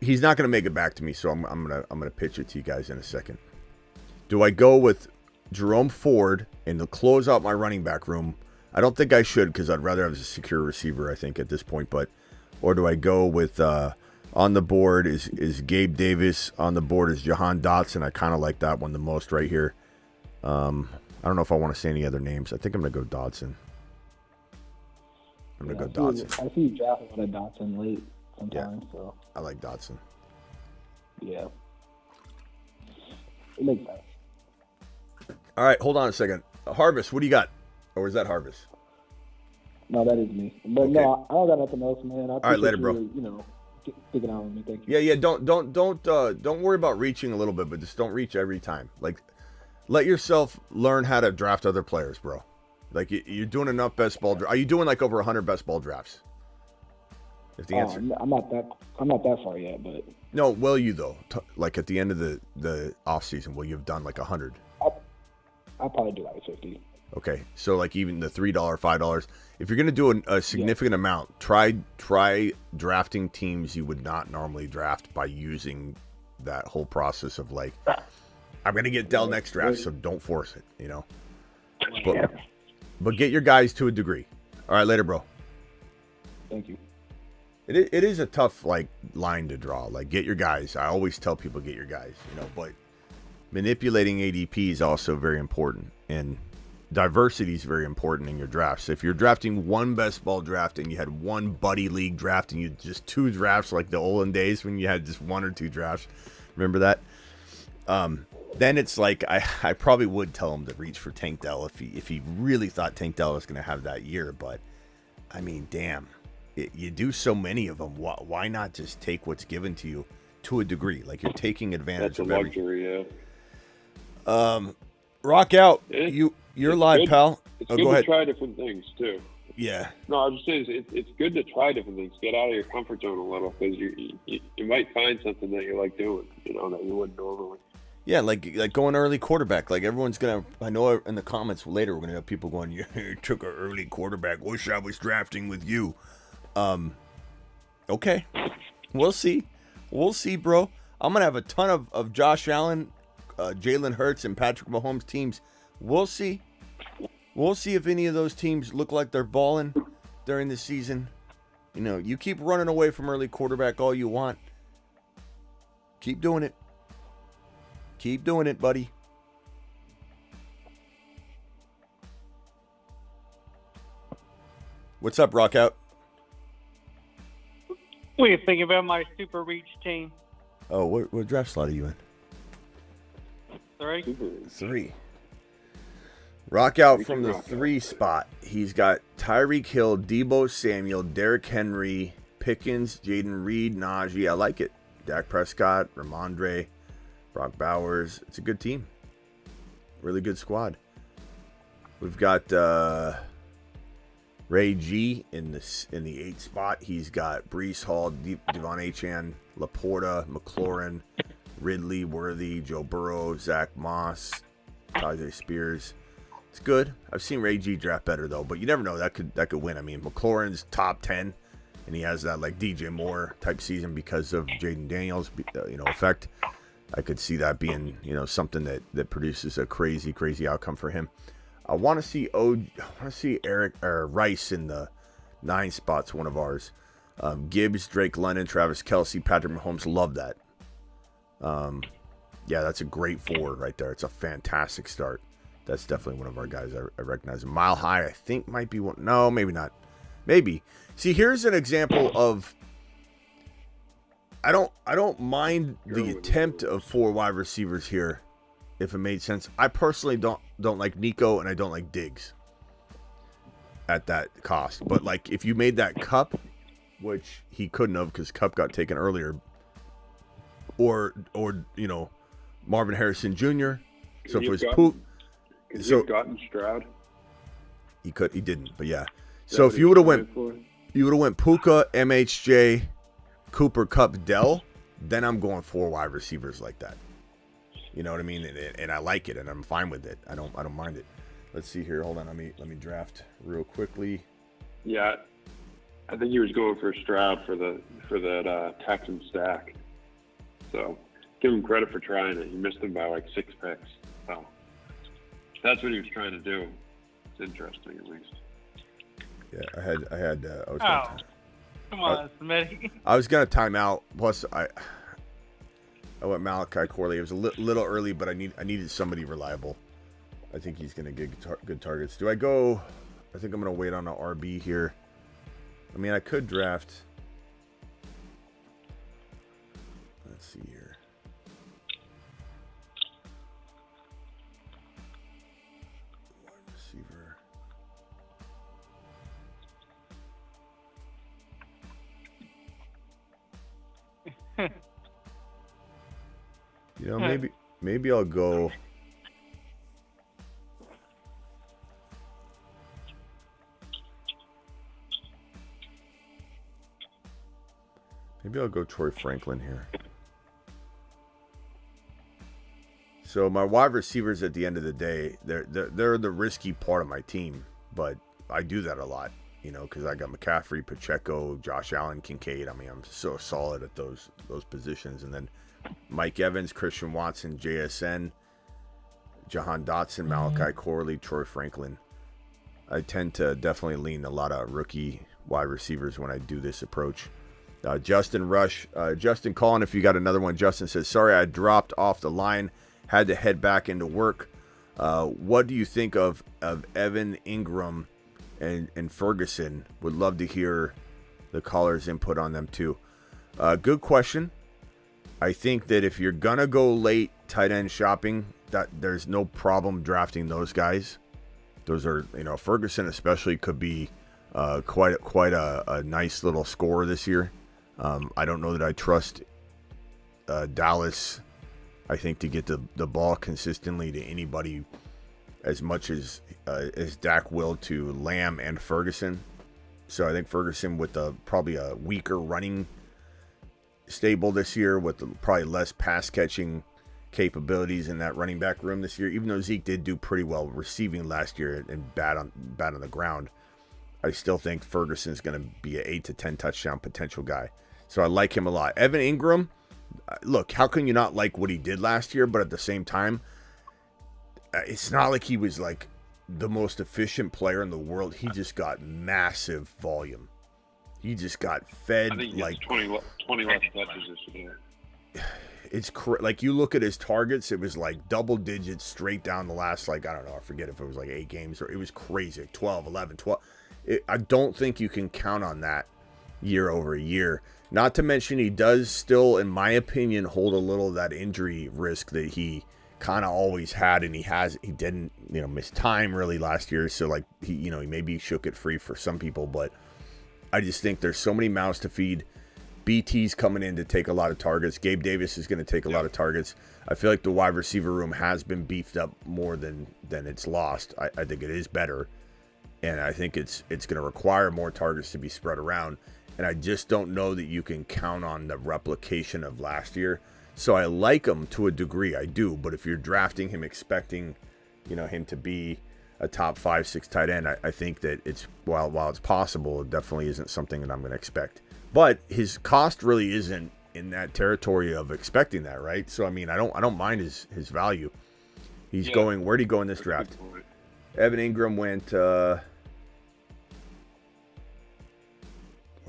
he's not going to make it back to me, so I'm gonna pitch it to you guys in a second. Do I go with Jerome Ford and to close out my running back room? I don't think I should because I'd rather have a secure receiver, I think, at this point. Or do I go with... on the board is Gabe Davis. On the board is Jahan Dotson. I kind of like that one the most right here. I don't know if I want to say any other names. I think I'm going to go Dotson. I'm going to go Dotson. I see you drafting with a Dotson late sometimes. Yeah, so I like Dotson. Yeah. It makes sense. All right, hold on a second. Harvest, what do you got? Or is that Harvest? No, that is me. But Okay. no, I don't got nothing else, man. All right, later, bro. Sticking out with me. Thank you. Yeah. Don't worry about reaching a little bit, but just don't reach every time. Like, let yourself learn how to draft other players, bro. Like, you're doing enough best ball. Are you doing like over 100 best ball drafts? If the answer, I'm not that far yet, but no, will you though? Like at the end of the off season, will you have done like 100? I'll probably do like 50. Okay, so like even the $3, $5. If you're gonna do a significant amount, try drafting teams you would not normally draft by using that whole process of like, I'm gonna get Dell next draft, so don't force it, But get your guys to a degree. All right, later, bro. Thank you. It is a tough like line to draw. Like, get your guys. I always tell people get your guys, but manipulating ADP is also very important, and diversity is very important in your drafts. So if you're drafting one best ball draft and you had one buddy league draft and you just two drafts like the olden days when you had just one or two drafts, remember that? Then it's like I probably would tell him to reach for Tank Dell if he really thought Tank Dell was going to have that year. But I mean, damn, you do so many of them. Why not just take what's given to you to a degree? Like, you're taking advantage of everything. That's a luxury, yeah. Rock out. You're live, good. pal. It's go good ahead. to try different things too. Yeah. No, I was just saying it's good to try different things. Get out of your comfort zone a little because you might find something that you like doing, that you wouldn't normally. Yeah, like going early quarterback. Like, everyone's gonna. I know in the comments later we're gonna have people going, "You took an early quarterback. Wish I was drafting with you." Okay, we'll see. We'll see, bro. I'm gonna have a ton of Josh Allen, Jalen Hurts, and Patrick Mahomes teams. We'll see. We'll see if any of those teams look like they're balling during the season. You keep running away from early quarterback all you want. Keep doing it. Keep doing it, buddy. What's up, Rockout? What do you think about my super reach team? Oh, what draft slot are you in? 3. 3. Rock out from the 3 spot. He's got Tyreek Hill, Debo Samuel, Derrick Henry, Pickens, Jaden Reed, Najee. I like it. Dak Prescott, Ramondre, Brock Bowers. It's a good team. Really good squad. We've got Ray G in the 8 spot. He's got Breece Hall, Devon Achane, Laporta, McLaurin, Ridley, Worthy, Joe Burrow, Zach Moss, Tajay Spears. It's good. I've seen Ray G draft better though, but you never know. That could win. I mean, McLaurin's top 10. and he has that like DJ Moore type season because of Jaden Daniels, effect. I could see that being, something that produces a crazy outcome for him. I want to see Eric or Rice in the 9 spots, one of ours. Gibbs, Drake London, Travis Kelce, Patrick Mahomes, love that. Yeah, that's a great 4 right there. It's a fantastic start. That's definitely one of our guys I recognize. Mile High, I think might be one. No, maybe not. Maybe. See, here's an example of I don't mind the attempt of 4 wide receivers here, if it made sense. I personally don't like Nico and I don't like Diggs at that cost. But like if you made that Cup, which he couldn't have because Cup got taken earlier, or Marvin Harrison Jr. So if it was Pook, so gotten Stroud. He didn't, but yeah. So if you would have went Puka, MHJ, Cooper, Cup, Dell, then I'm going 4 wide receivers like that. You know what I mean? And I like it, and I'm fine with it. I don't mind it. Let's see here. Hold on. Let me draft real quickly. Yeah, I think he was going for Stroud for that Texan stack. So give him credit for trying it. He missed him by like 6 picks. So that's what he was trying to do. It's interesting, at least. Yeah, I was come on, Smitty. I was gonna time out. Plus, I went Malachi Corley. It was a little early, but I needed somebody reliable. I think he's gonna get good targets. Do I go? I think I'm gonna wait on an RB here. I mean, I could draft. Let's see here. Wide receiver. Maybe I'll go. Maybe I'll go Troy Franklin here. So my wide receivers at the end of the day, they're the risky part of my team, but I do that a lot, because I got McCaffrey, Pacheco, Josh Allen, Kincaid. I mean, I'm so solid at those positions, and then Mike Evans, Christian Watson, JSN, Jahan Dotson, Malachi Corley, Troy Franklin. I tend to definitely lean a lot of rookie wide receivers when I do this approach. Justin Rush, Justin calling if you got another one. Justin says, sorry, I dropped off the line, had to head back into work. What do you think of Evan Ingram and Ferguson? Would love to hear the caller's input on them too. Good question. I think that if you're gonna go late tight end shopping, that there's no problem drafting those guys. Those are, Ferguson especially could be quite a nice little scorer this year. I don't know that I trust Dallas, I think, to get the ball consistently to anybody as much as Dak will to Lamb and Ferguson. So I think Ferguson with probably a weaker running stable this year with probably less pass catching capabilities in that running back room this year, even though Zeke did do pretty well receiving last year and bad on the ground. I still think Ferguson's going to be an 8 to 10 touchdown potential guy. So I like him a lot. Evan Ingram, look, how can you not like what he did last year? But at the same time, it's not like he was like the most efficient player in the world. He just got massive volume. He just got fed. I think he like 20 less touches this year. It's like you look at his targets, it was like double digits straight down the last, like, I don't know, I forget if it was like 8 games or it was crazy, 12, 11, 12. I don't think you can count on that year over year. Not to mention he does still, in my opinion, hold a little of that injury risk that he kind of always had, and he didn't, miss time really last year. So like he maybe shook it free for some people, but I just think there's so many mouths to feed. BT's coming in to take a lot of targets. Gabe Davis is going to take a lot of targets. I feel like the wide receiver room has been beefed up more than it's lost. I think it is better. And I think it's going to require more targets to be spread around. And I just don't know that you can count on the replication of last year. So I like him to a degree. I do. But if you're drafting him expecting, him to be a top 5-6 tight end. I think that it's while it's possible, it definitely isn't something that I'm going to expect. But his cost really isn't in that territory of expecting that, right? So I mean, I don't mind his value. He's going. Where'd he go in this draft? Evan Ingram went. Where'd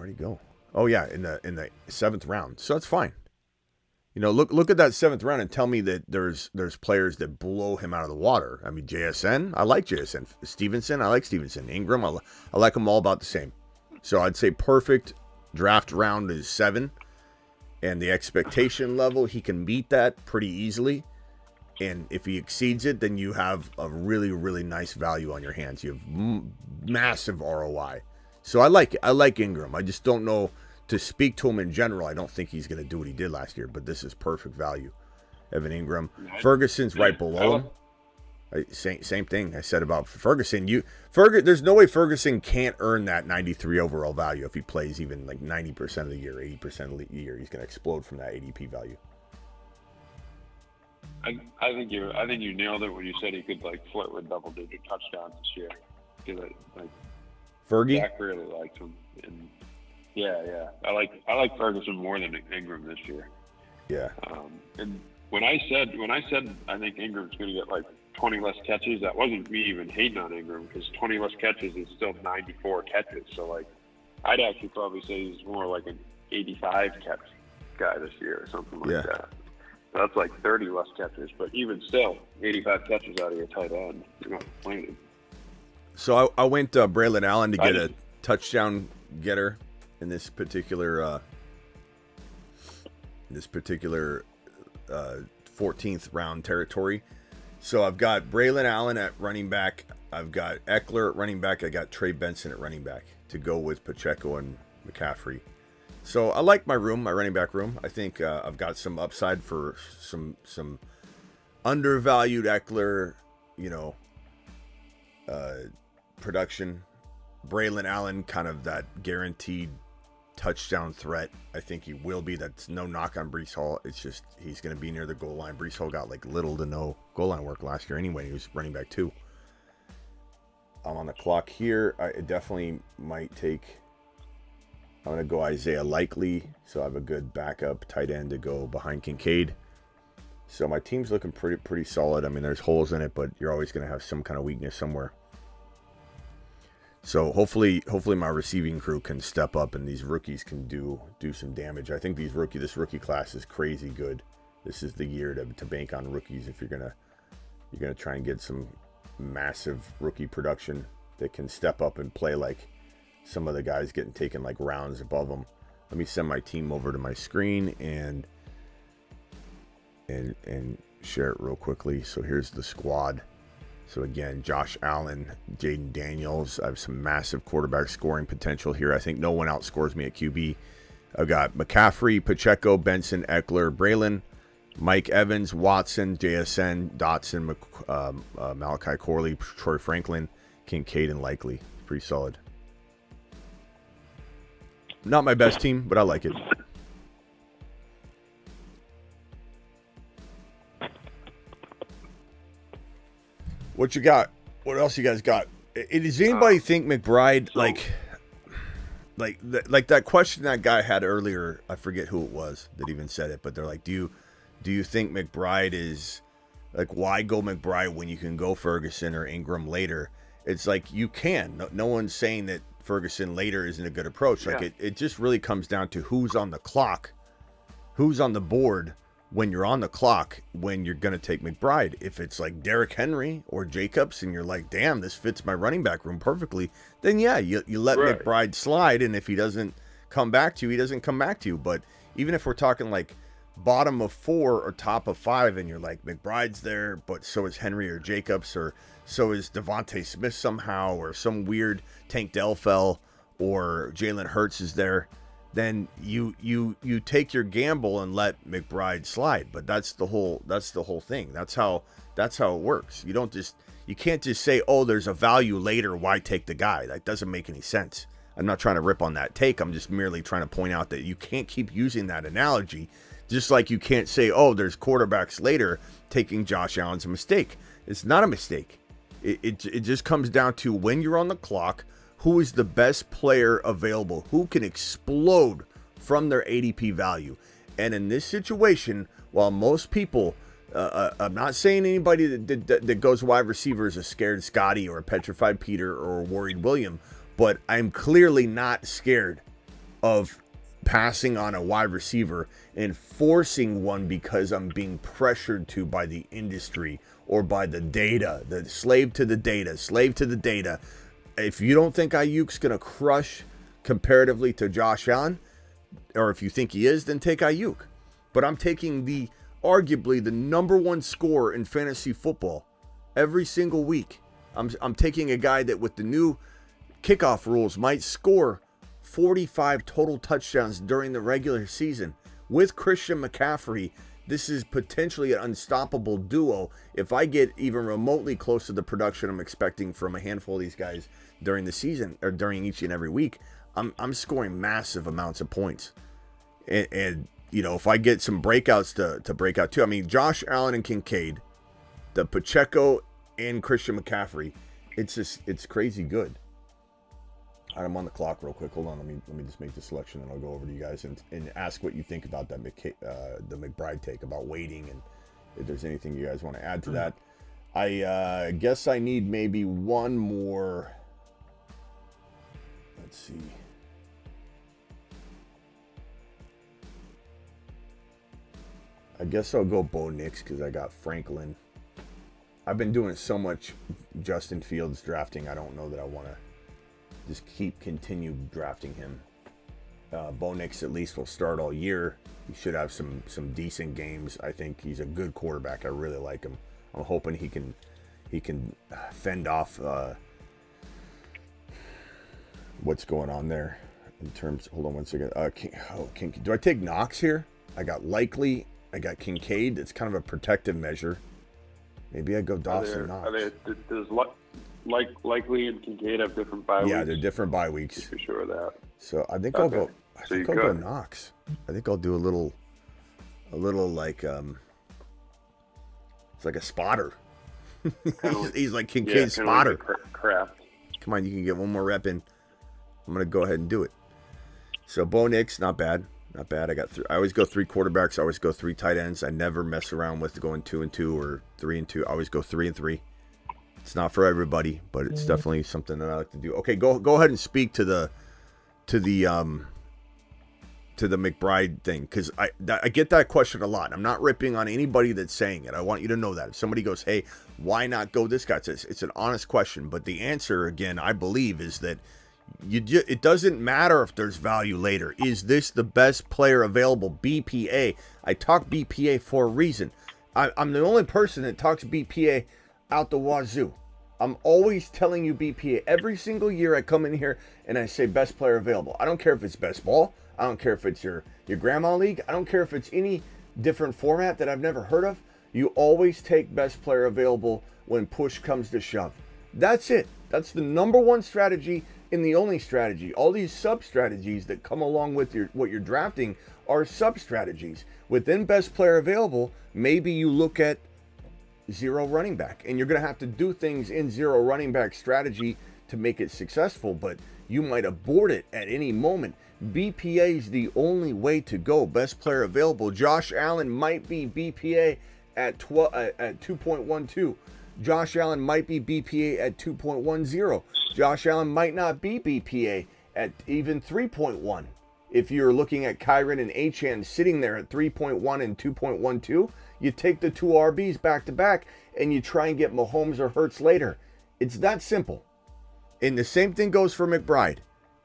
he go? Oh yeah, in the 7th round. So that's fine. You know, look at that 7th round and tell me that there's players that blow him out of the water. I mean, JSN, I like JSN. Stevenson, I like Stevenson. Ingram, I like them all about the same. So I'd say perfect draft round is 7. And the expectation level, he can meet that pretty easily. And if he exceeds it, then you have a really, really nice value on your hands. You have massive ROI. So I like it. I like Ingram. I just don't know. To speak to him in general, I don't think he's going to do what he did last year, but this is perfect value. Evan Ingram. Ferguson's right below him. Same thing I said about Ferguson. There's no way Ferguson can't earn that 93 overall value if he plays even like 90% of the year, 80% of the year. He's going to explode from that ADP value. I think you nailed it when you said he could like flirt with double-digit touchdowns this year. Like Fergie? Zach really likes him. And yeah. I like Ferguson more than Ingram this year. Yeah. And when I said I think Ingram's going to get like 20 less catches, that wasn't me even hating on Ingram because 20 less catches is still 94 catches. So like, I'd actually probably say he's more like an 85 catch guy this year or something like that. So that's like 30 less catches, but even still, 85 catches out of your tight end, you're not complaining. So I went Braylon Allen to get a touchdown getter in this particular 14th round territory. So I've got Braylon Allen at running back. I've got Eckler at running back. I got Trey Benson at running back to go with Pacheco and McCaffrey. So I like my running back room. I think I've got some upside for some undervalued Eckler, production. Braylon Allen, kind of that guaranteed touchdown threat. I think he will be. That's no knock on Breece Hall. It's just he's going to be near the goal line. Breece Hall got like little to no goal line work last year anyway. He was running back 2. I'm on the clock here. I definitely might take... I'm going to go Isaiah Likely, so I have a good backup tight end to go behind Kincaid. So my team's looking pretty solid. I mean, there's holes in it, but you're always going to have some kind of weakness somewhere. So hopefully my receiving crew can step up and these rookies can do some damage. I think this rookie class is crazy good. This is the year to bank on rookies if you're gonna try and get some massive rookie production that can step up and play like some of the guys getting taken like rounds above them. Let me send my team over to my screen and share it real quickly. So here's the squad. So again, Josh Allen, Jaden Daniels. I have some massive quarterback scoring potential here. I think no one outscores me at QB. I've got McCaffrey, Pacheco, Benson, Eckler, Braylon, Mike Evans, Watson, JSN, Dotson, Malachi Corley, Troy Franklin, Kincaid, and Likely. Pretty solid. Not my best team, but I like it. What you got? What else you guys got? Does anybody think McBride like that question that guy had earlier? I forget who it was that even said it, but they're like, do you think McBride is like, why go McBride when you can go Ferguson or Ingram later? It's like you can. No one's saying that Ferguson later isn't a good approach. Like it just really comes down to who's on the clock, who's on the board when you're on the clock, when you're going to take McBride. If it's like Derrick Henry or Jacobs and you're like, damn, this fits my running back room perfectly, then yeah, you let McBride slide. And if he doesn't come back to you, he doesn't come back to you. But even if we're talking like bottom of 4 or top of 5 and you're like, McBride's there, but so is Henry or Jacobs, or so is Devontae Smith somehow, or some weird Tank Dell fell, or Jalen Hurts is there, then you take your gamble and let McBride slide. But that's the whole thing. That's how it works. You can't just say, oh, there's a value later, why take the guy? That doesn't make any sense. I'm not trying to rip on that take. I'm just merely trying to point out that you can't keep using that analogy. Just like you can't say, oh, there's quarterbacks later, taking Josh Allen's a mistake. It's not a mistake. It just comes down to when you're on the clock, who is the best player available, who can explode from their ADP value. And in this situation, while most people, I'm not saying anybody that goes wide receiver is a scared Scotty or a petrified Peter or a worried William, but I'm clearly not scared of passing on a wide receiver and forcing one because I'm being pressured to by the industry or by the data, the slave to the data. If you don't think Ayuk's going to crush comparatively to Josh Allen, or if you think he is, then take Ayuk. But I'm taking arguably the number one scorer in fantasy football every single week. I'm taking a guy that with the new kickoff rules might score 45 total touchdowns during the regular season. With Christian McCaffrey, this is potentially an unstoppable duo. If I get even remotely close to the production I'm expecting from a handful of these guys during the season or during each and every week, I'm scoring massive amounts of points. And you know, if I get some breakouts to break out too, I mean, Josh Allen and Kincaid, the Pacheco and Christian McCaffrey, it's crazy good. All right, I'm on the clock real quick. Hold on, let me just make the selection, and I'll go over to you guys and ask what you think about that the McBride take about waiting, and if there's anything you guys want to add to that. I guess I need maybe one more. Let's see. I guess I'll go Bo Nix because I got Franklin. I've been doing so much Justin Fields drafting. I don't know that I want to just continue drafting him. Bo Nix at least will start all year. He should have some decent games. I think he's a good quarterback. I really like him. I'm hoping he can fend off what's going on there in terms. Hold on one second. Do I take Knox here? I got Likely. I got Kincaid. It's kind of a protective measure. Maybe I go Dawson Knox. Does Likely and Kincaid have different bye weeks? Yeah, they're different bye weeks. For sure of that. So I think I'll go. I think I'll go Knox. I think I'll do a little like it's like a spotter. He's like Kincaid's spotter. Like crap. Come on, you can get one more rep in. I'm gonna go ahead and do it. So Bo Nix, not bad. Not bad. I always go 3 quarterbacks. I always go 3 tight ends. I never mess around with going 2 and 2 or 3 and 2. I always go 3 and 3. It's not for everybody, but it's definitely something that I like to do. Okay, go ahead and speak to the McBride thing, because I get that question a lot. I'm not ripping on anybody that's saying it. I want you to know that. If somebody goes, hey, why not go this guy? It's an honest question, but the answer, again, I believe, is that it doesn't matter if there's value later. Is this the best player available? BPA. I talk BPA for a reason. I'm the only person that talks BPA out the wazoo. I'm always telling you BPA. Every single year I come in here and I say best player available. I don't care if it's best ball. I don't care if it's your grandma league. I don't care if it's any different format that I've never heard of. You always take best player available when push comes to shove. That's it. That's the number one strategy and the only strategy. All these sub-strategies that come along with what you're drafting are sub-strategies. Within best player available, maybe you look at zero running back, and you're going to have to do things in zero running back strategy to make it successful, but you might abort it at any moment. BPA is the only way to go. Best player available. Josh Allen might be BPA at 2.12. Josh Allen might be BPA at 2.10. Josh Allen might not be BPA at even 3.1. If you're looking at Kyron and Achane sitting there at 3.1 and 2.12, you take the 2 RBs back to back and you try and get Mahomes or Hurts later. It's that simple. And the same thing goes for McBride.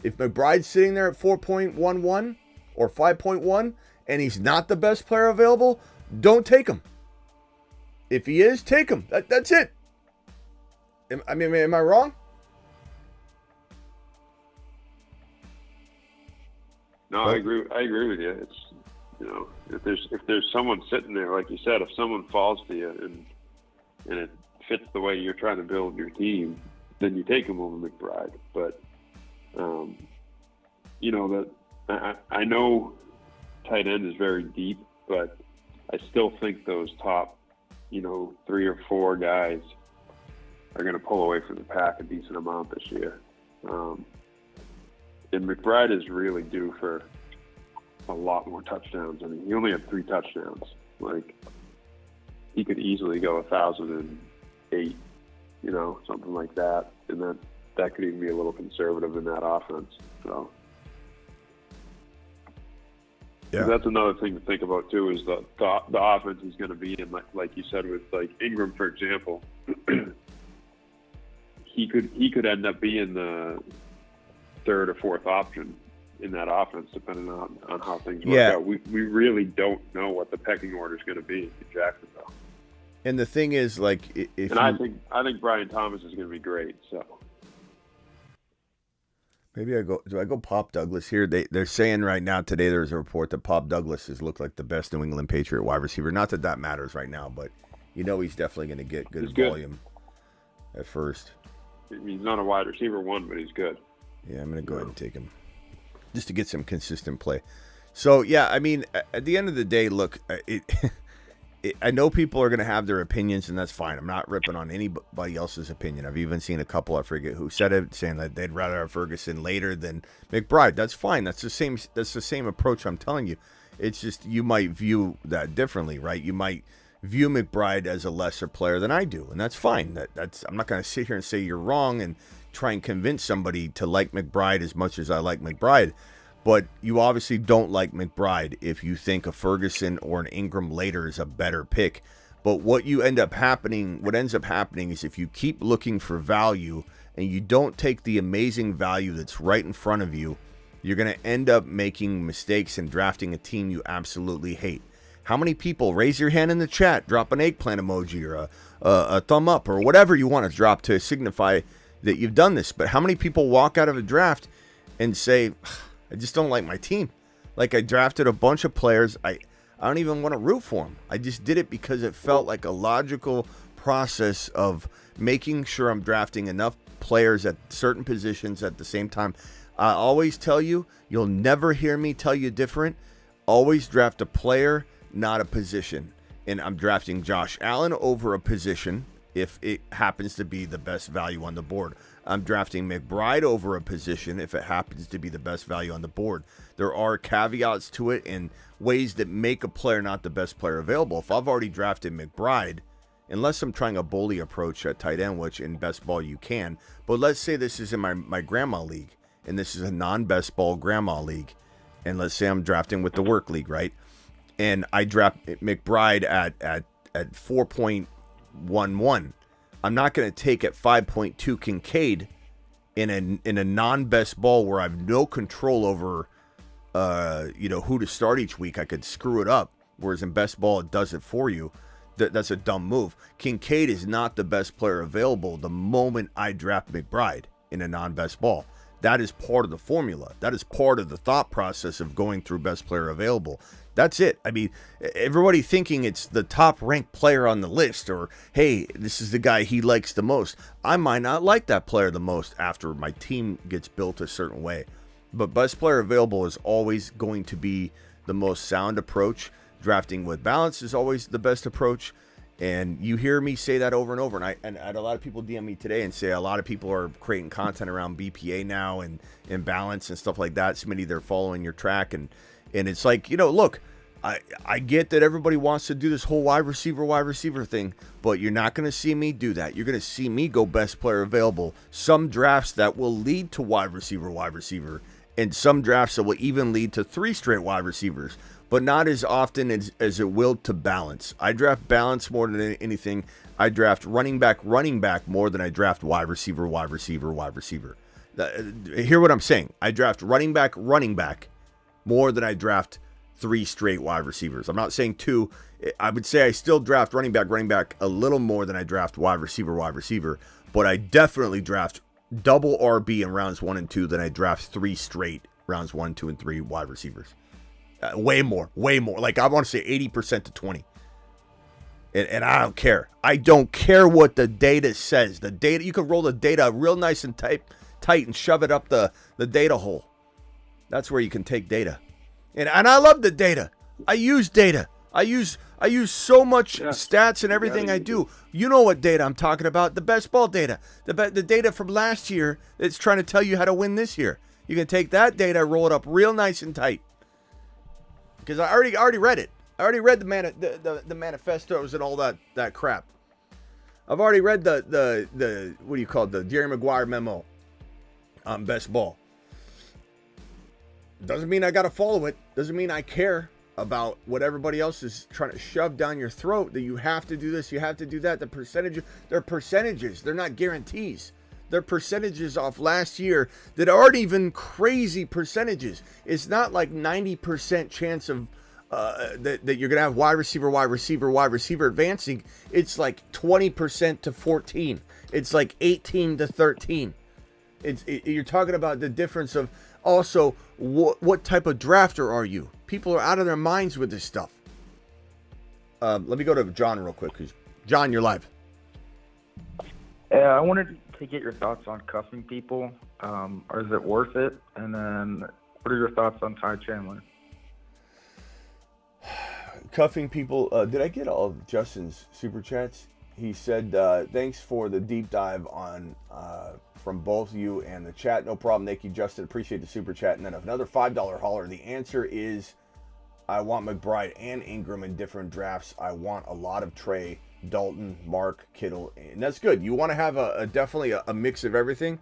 If McBride's sitting there at 4.11 or 5.1 and he's not the best player available, don't take him. If he is, take him. That's it. Am I wrong? No, I agree with you. It's, you know, if there's someone sitting there, like you said, if someone falls to you and it fits the way you're trying to build your team, then you take him over McBride. But you know that I know tight end is very deep, but I still think those top, you know, 3 or 4 guys are going to pull away from the pack a decent amount this year. And McBride is really due for a lot more touchdowns. I mean, he only had 3 touchdowns. Like, he could easily go 1,008, something like that. And that could even be a little conservative in that offense. So, yeah, that's another thing to think about too. Is the offense is going to be in, like you said, with like Ingram, for example. he could end up being the 3rd or 4th option in that offense, depending on how things work out. We really don't know what the pecking order is going to be in Jacksonville. And the thing is, like, I think Brian Thomas is going to be great. So maybe do I go Pop Douglas here? They're saying right now today there's a report that Pop Douglas has looked like the best New England Patriot wide receiver. Not that matters right now, but he's definitely going to get good volume at first. He's not a wide receiver one, but he's good. Yeah, I'm going to go ahead and take him just to get some consistent play. So, yeah, I mean, at the end of the day, look, I know people are going to have their opinions, and that's fine. I'm not ripping on anybody else's opinion. I've even seen a couple, I forget who said it, saying that they'd rather have Ferguson later than McBride. That's fine. That's the same approach I'm telling you. It's just you might view that differently, right? You might view McBride as a lesser player than I do, and that's fine. I'm not going to sit here and say you're wrong and try and convince somebody to like McBride as much as I like McBride. But you obviously don't like McBride if you think a Ferguson or an Ingram later is a better pick. But what ends up happening is if you keep looking for value and you don't take the amazing value that's right in front of you, you're going to end up making mistakes and drafting a team you absolutely hate. How many people, raise your hand in the chat, drop an eggplant emoji or a thumb up or whatever you want to drop to signify that you've done this. But how many people walk out of a draft and say, I just don't like my team. Like, I drafted a bunch of players. I don't even want to root for them. I just did it because it felt like a logical process of making sure I'm drafting enough players at certain positions at the same time. I always tell you, you'll never hear me tell you different. Always draft a player, not a position. And I'm drafting Josh Allen over a position if it happens to be the best value on the board. I'm drafting McBride over a position if it happens to be the best value on the board. There are caveats to it and ways that make a player not the best player available. If I've already drafted McBride, unless I'm trying a bully approach at tight end, which in best ball you can, but let's say this is in my grandma league, and this is a non-best ball grandma league, and let's say I'm drafting with the work league, right? And I draft McBride at 4.11. I'm not going to take at 5.2 Kincaid in a non-best ball where I have no control over, who to start each week. I could screw it up, whereas in best ball it does it for you. That's a dumb move. Kincaid is not the best player available the moment I draft McBride in a non-best ball. That is part of the formula. That is part of the thought process of going through best player available. That's it. I mean, everybody thinking it's the top ranked player on the list or, hey, this is the guy he likes the most. I might not like that player the most after my team gets built a certain way. But best player available is always going to be the most sound approach. Drafting with balance is always the best approach. And you hear me say that over and over. And I had a lot of people DM me today and say a lot of people are creating content around BPA now and balance and stuff like that. Smitty, they're following your track. And it's like, look, I get that everybody wants to do this whole wide receiver thing, but you're not going to see me do that. You're going to see me go best player available. Some drafts that will lead to wide receiver, and some drafts that will even lead to 3 straight wide receivers, but not as often as it will to balance. I draft balance more than anything. I draft running back more than I draft wide receiver. Hear what I'm saying? I draft running back more than I draft 3 straight wide receivers. I'm not saying 2. I would say I still draft running back a little more than I draft wide receiver, but I definitely draft double RB in rounds 1 and 2 than I draft 3 straight rounds 1, 2, and 3 wide receivers. Way more. Like, I want to say 80% to 20. And I don't care. I don't care what the data says. The data, you can roll the data real nice and tight and shove it up the data hole. That's where you can take data. And I love the data. I use data. I use so much Yeah, stats and everything I do. You know what data I'm talking about? The best ball data, the data from last year that's trying to tell you how to win this year. You can take that data, roll it up real nice and tight. Because I already read it. I already read the manifestos and all that crap. I've already read the what do you call it, the Jerry Maguire memo on best ball. Doesn't mean I got to follow it. Doesn't mean I care about what everybody else is trying to shove down your throat, that you have to do this, you have to do that. They're percentages. They're not guarantees. They're percentages off last year that aren't even crazy percentages. It's not like 90% chance of that you're going to have wide receiver advancing. It's like 20% to 14. It's like 18 to 13. You're talking about the difference of also what type of drafter are you? People are out of their minds with this stuff. Let me go to John real quick. John, you're live. Yeah, I wanted to get your thoughts on cuffing people. Or is it worth it? And then what are your thoughts on Ty Chandler? Cuffing people. Did I get all of Justin's super chats? He said, thanks for the deep dive on from both you and the chat. No problem. Thank you, Justin. Appreciate the super chat. And then another $5 holler. The answer is I want McBride and Ingram in different drafts. I want a lot of Trey, Dalton, Mark, Kittle. And that's good. You want to have definitely a mix of everything.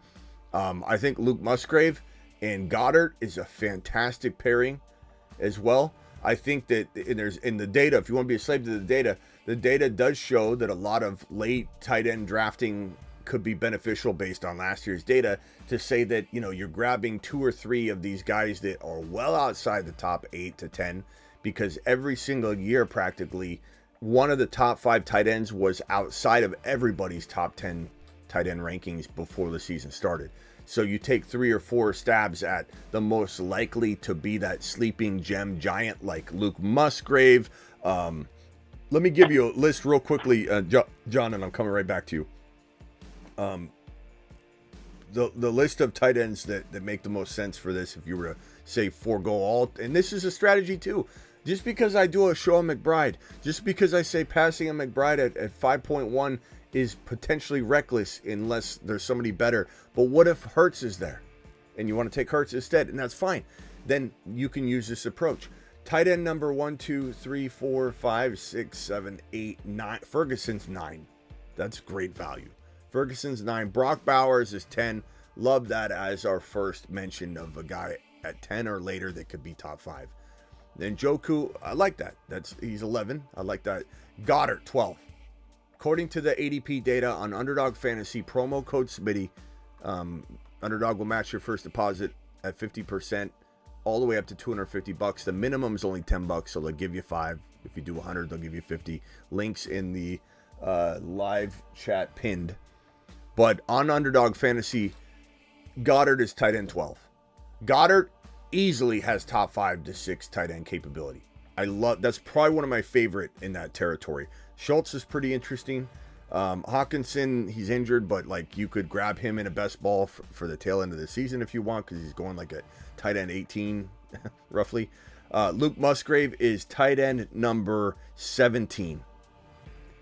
I think Luke Musgrave and Goddard is a fantastic pairing as well. I think that in the data, if you want to be a slave to the data does show that a lot of late tight end drafting could be beneficial based on last year's data to say that, you're grabbing 2 or 3 of these guys that are well outside the top 8 to 10, because every single year practically one of the top 5 tight ends was outside of everybody's top 10 tight end rankings before the season started. So you take 3 or 4 stabs at the most likely to be that sleeping gem giant like Luke Musgrave. Let me give you a list real quickly, John, and I'm coming right back to you. The list of tight ends that make the most sense for this, if you were to say forego all, and this is a strategy too. Just because I do a show on McBride, just because I say passing on McBride at 5.1 is potentially reckless unless there's somebody better. But what if Hurts is there and you want to take Hurts instead? And that's fine. Then you can use this approach. Tight end number 1, 2, 3, 4, 5, 6, 7, 8, 9. Ferguson's 9. That's great value. Ferguson's 9. Brock Bowers is 10. Love that as our first mention of a guy at 10 or later that could be top 5. Then Joku, I like that. He's 11. I like that. Goddard, 12. According to the ADP data on Underdog Fantasy, promo code Smitty, Underdog will match your first deposit at 50%, all the way up to $250. The minimum is only $10, so they'll give you 5. If you do 100, they'll give you 50. Links in the live chat pinned. But on Underdog Fantasy, Goddard is tight end 12. Goddard easily has top 5 to 6 tight end capability. That's probably one of my favorite in that territory. Schultz is pretty interesting. Hawkinson, he's injured, but you could grab him in a best ball for the tail end of the season if you want, because he's going like a tight end 18 roughly. Luke Musgrave is tight end number 17.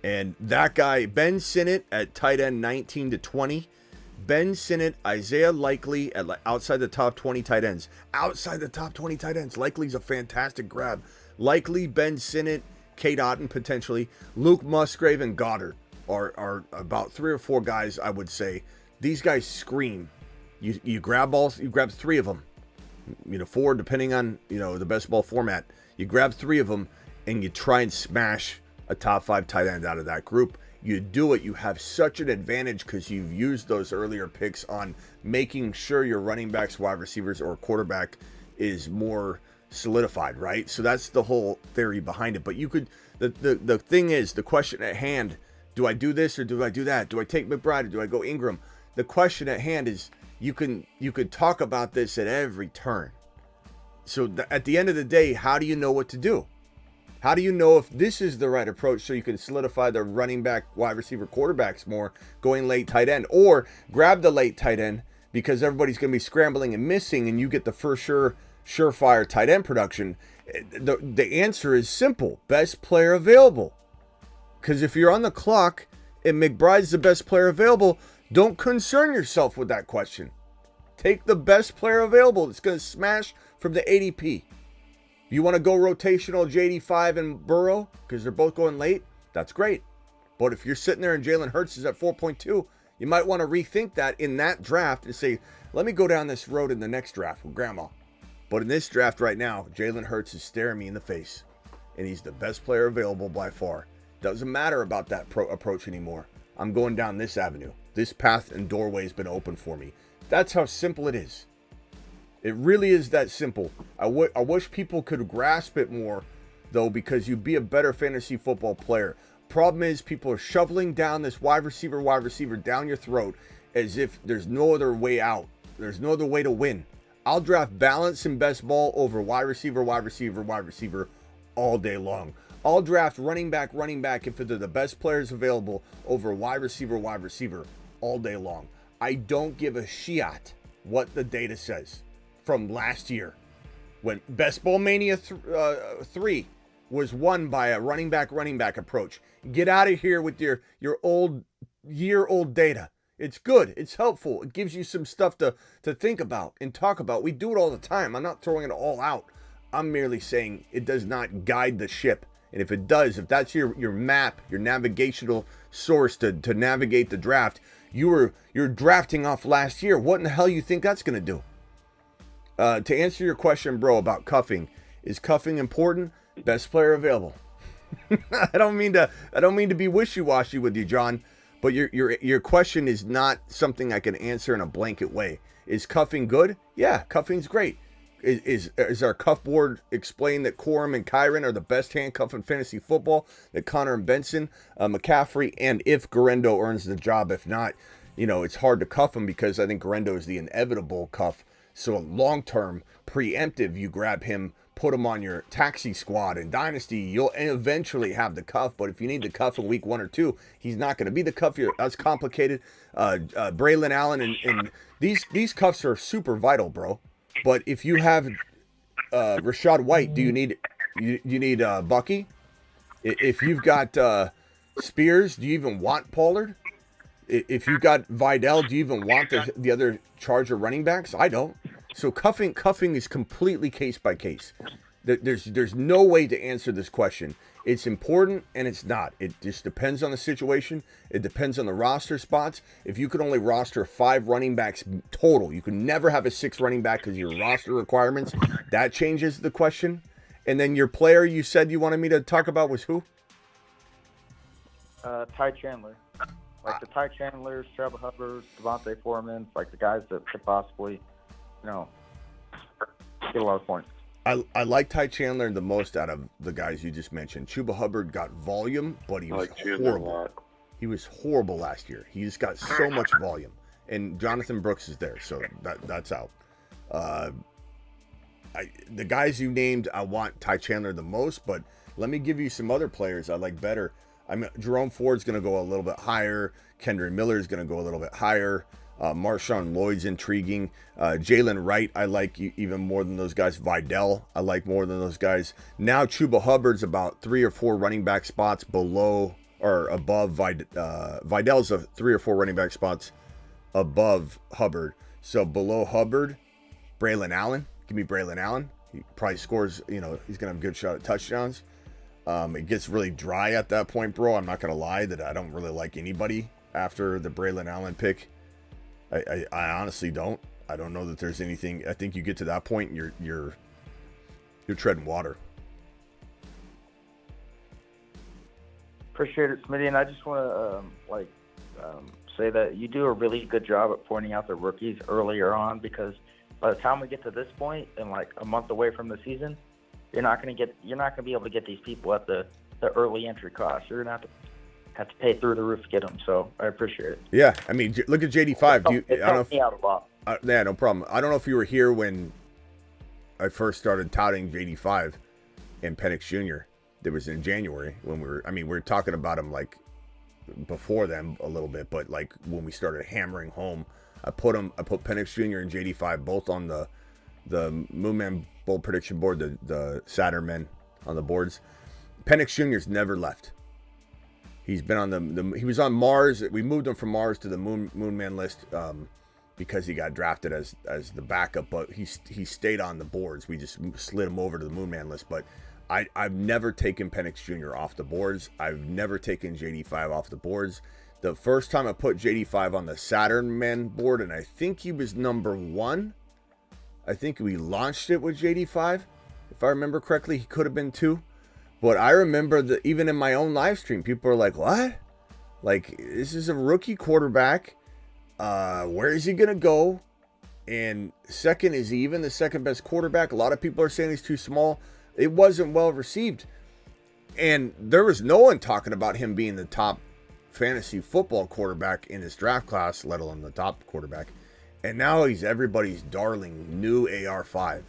And that guy, Ben Sinnott at tight end 19 to 20. Ben Sinnott, Isaiah Likely at outside the top 20 tight ends. Outside the top 20 tight ends. Likely's a fantastic grab. Likely, Ben Sinnott, Kate Otten potentially. Luke Musgrave and Goddard are about 3 or 4 guys, I would say. These guys scream. You grab 3 of them. 4 depending on, the best ball format. You grab 3 of them and you try and smash a top 5 tight end out of that group. You do it, you have such an advantage because you've used those earlier picks on making sure your running backs, wide receivers, or quarterback is more solidified, right? So that's the whole theory behind it. But you could, the thing is, the question at hand, do I do this or do I do that? Do I take McBride or do I go Ingram? The question at hand is, you could talk about this at every turn. So at the end of the day, how do you know what to do? How do you know if this is the right approach so you can solidify the running back, wide receiver, quarterbacks more, going late tight end, or grab the late tight end because everybody's going to be scrambling and missing and you get the first surefire tight end production, The answer is simple. Best player available. Because if you're on the clock and McBride's the best player available, don't concern yourself with that question. Take the best player available that's going to smash from the ADP. You want to go rotational JD5 and Burrow because they're both going late? That's great. But if you're sitting there and Jalen Hurts is at 4.2, you might want to rethink that in that draft and say, let me go down this road in the next draft with Grandma. But in this draft right now, Jalen Hurts is staring me in the face. And he's the best player available by far. Doesn't matter about that approach anymore. I'm going down this avenue. This path and doorway has been open for me. That's how simple it is. It really is that simple. I wish people could grasp it more, though, because you'd be a better fantasy football player. Problem is, people are shoveling down this wide receiver down your throat as if there's no other way out. There's no other way to win. I'll draft balance and best ball over wide receiver all day long. I'll draft running back if they're the best players available over wide receiver all day long. I don't give a shit what the data says from last year when Best Ball Mania 3 was won by a running back approach. Get out of here with your year-old data. It's good. It's helpful. It gives you some stuff to think about and talk about. We do it all the time. I'm not throwing it all out. I'm merely saying it does not guide the ship. And if it does, if that's your map, your navigational source to navigate the draft, you're drafting off last year. What in the hell you think that's going to do? To answer your question, bro, about cuffing, is cuffing important? Best player available. I don't mean to be wishy-washy with you, John, but your question is not something I can answer in a blanket way. Is cuffing good? Yeah, cuffing's great. Is our cuff board explain that Corum and Kyron are the best handcuff in fantasy football? That Connor and Benson, McCaffrey, and if Garendo earns the job, if not, it's hard to cuff him because I think Garendo is the inevitable cuff. So long-term, preemptive, you grab him, put him on your taxi squad in Dynasty, you'll eventually have the cuff. But if you need the cuff in week 1 or 2, he's not going to be the cuff. That's complicated. Braylon Allen and these cuffs are super vital, bro. But if you have Rashad White, do you need Bucky? If you've got Spears, do you even want Pollard? If you've got Vidal, do you even want the other Charger running backs? I don't. So cuffing is completely case by case. There's no way to answer this question. It's important and it's not. It just depends on the situation. It depends on the roster spots. If you could only roster 5 running backs total, you can never have a 6th running back because of your roster requirements. That changes the question. And then your player you said you wanted me to talk about was who? Ty Chandler. Like the Ty Chandlers, Trevor Hubbard, Devontae Foreman, like the guys that could possibly, get a lot of points. I like Ty Chandler the most out of the guys you just mentioned. Chuba Hubbard got volume, but he was horrible. He was horrible last year. He just got so much volume. And Jonathan Brooks is there, so that's out. The guys you named, I want Ty Chandler the most, but let me give you some other players I like better. Jerome Ford's going to go a little bit higher. Kendra Miller is going to go a little bit higher. Marshawn Lloyd's intriguing. Jalen Wright, I like even more than those guys. Vidal, I like more than those guys. Now Chuba Hubbard's about 3 or 4 running back spots below or above Vidal's 3 or 4 running back spots above Hubbard. So below Hubbard, Braylon Allen. Give me Braylon Allen. He probably scores, he's going to have a good shot at touchdowns. It gets really dry at that point, bro. I'm not going to lie that I don't really like anybody after the Braylon Allen pick. I honestly don't. I don't know that there's anything. I think you get to that point and you're treading water. Appreciate it, Smitty. And I just want to say that you do a really good job at pointing out the rookies earlier on, because by the time we get to this point and like a month away from the season, you're not going to be able to get these people at the early entry cost. You're going to have to pay through the roof to get them. So I appreciate it. Yeah, I mean, look at JD5. It helped me out a lot. Yeah, no problem. I don't know if you were here when I first started touting JD5 and Penix Jr. It was in January when we were talking about him like before them a little bit, but like when we started hammering home, I put Penix Jr. and JD5 both on the the Moonman Bowl prediction board, the Saturn men on the boards. Penix Jr.'s never left. He's been on he was on Mars. We moved him from Mars to the Moonman list because he got drafted as the backup, but he stayed on the boards. We just slid him over to the Moonman list. But I've never taken Penix Jr. off the boards. I've never taken JD5 off the boards. The first time I put JD5 on the Saturn man board, and I think he was number 1. I think we launched it with JD5. If I remember correctly, he could have been 2. But I remember that even in my own live stream, people are like, what? Like, this is a rookie quarterback. Where is he going to go? And second, is he even the second best quarterback? A lot of people are saying he's too small. It wasn't well received. And there was no one talking about him being the top fantasy football quarterback in this draft class, let alone the top quarterback. And now he's everybody's darling new AR5.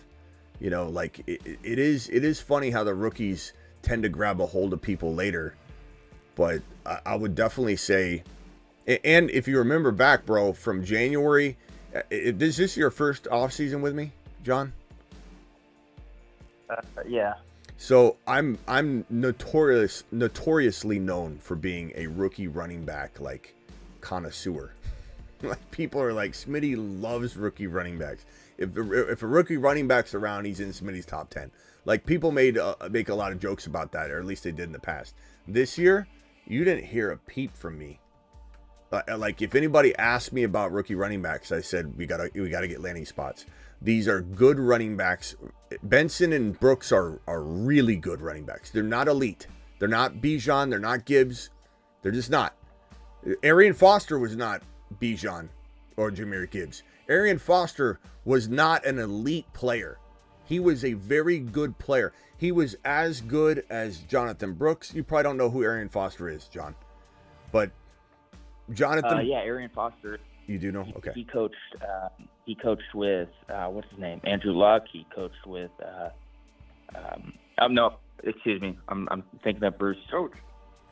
You know, like it is funny how the rookies tend to grab a hold of people later. But I would definitely say, and if you remember back, bro, from January, is this your first offseason with me, John? Yeah. So I'm notoriously known for being a rookie running back like connoisseur. Like people are like, Smitty loves rookie running backs. If a rookie running back's around, he's in Smitty's top 10. Like people make a lot of jokes about that, or at least they did in the past. This year, you didn't hear a peep from me. Like if anybody asked me about rookie running backs, I said we gotta get landing spots. These are good running backs. Benson and Brooks are really good running backs. They're not elite. They're not Bijan. They're not Gibbs. They're just not. Arian Foster was not Bijan or Jahmyr Gibbs. Arian Foster was not an elite player. He was a very good player. He was as good as Jonathan Brooks. You probably don't know who Arian Foster is, John. But Jonathan... yeah, Arian Foster. You do know? Okay. He coached with, what's his name? Andrew Luck. He coached with... no, excuse me. I'm thinking of Bruce Coach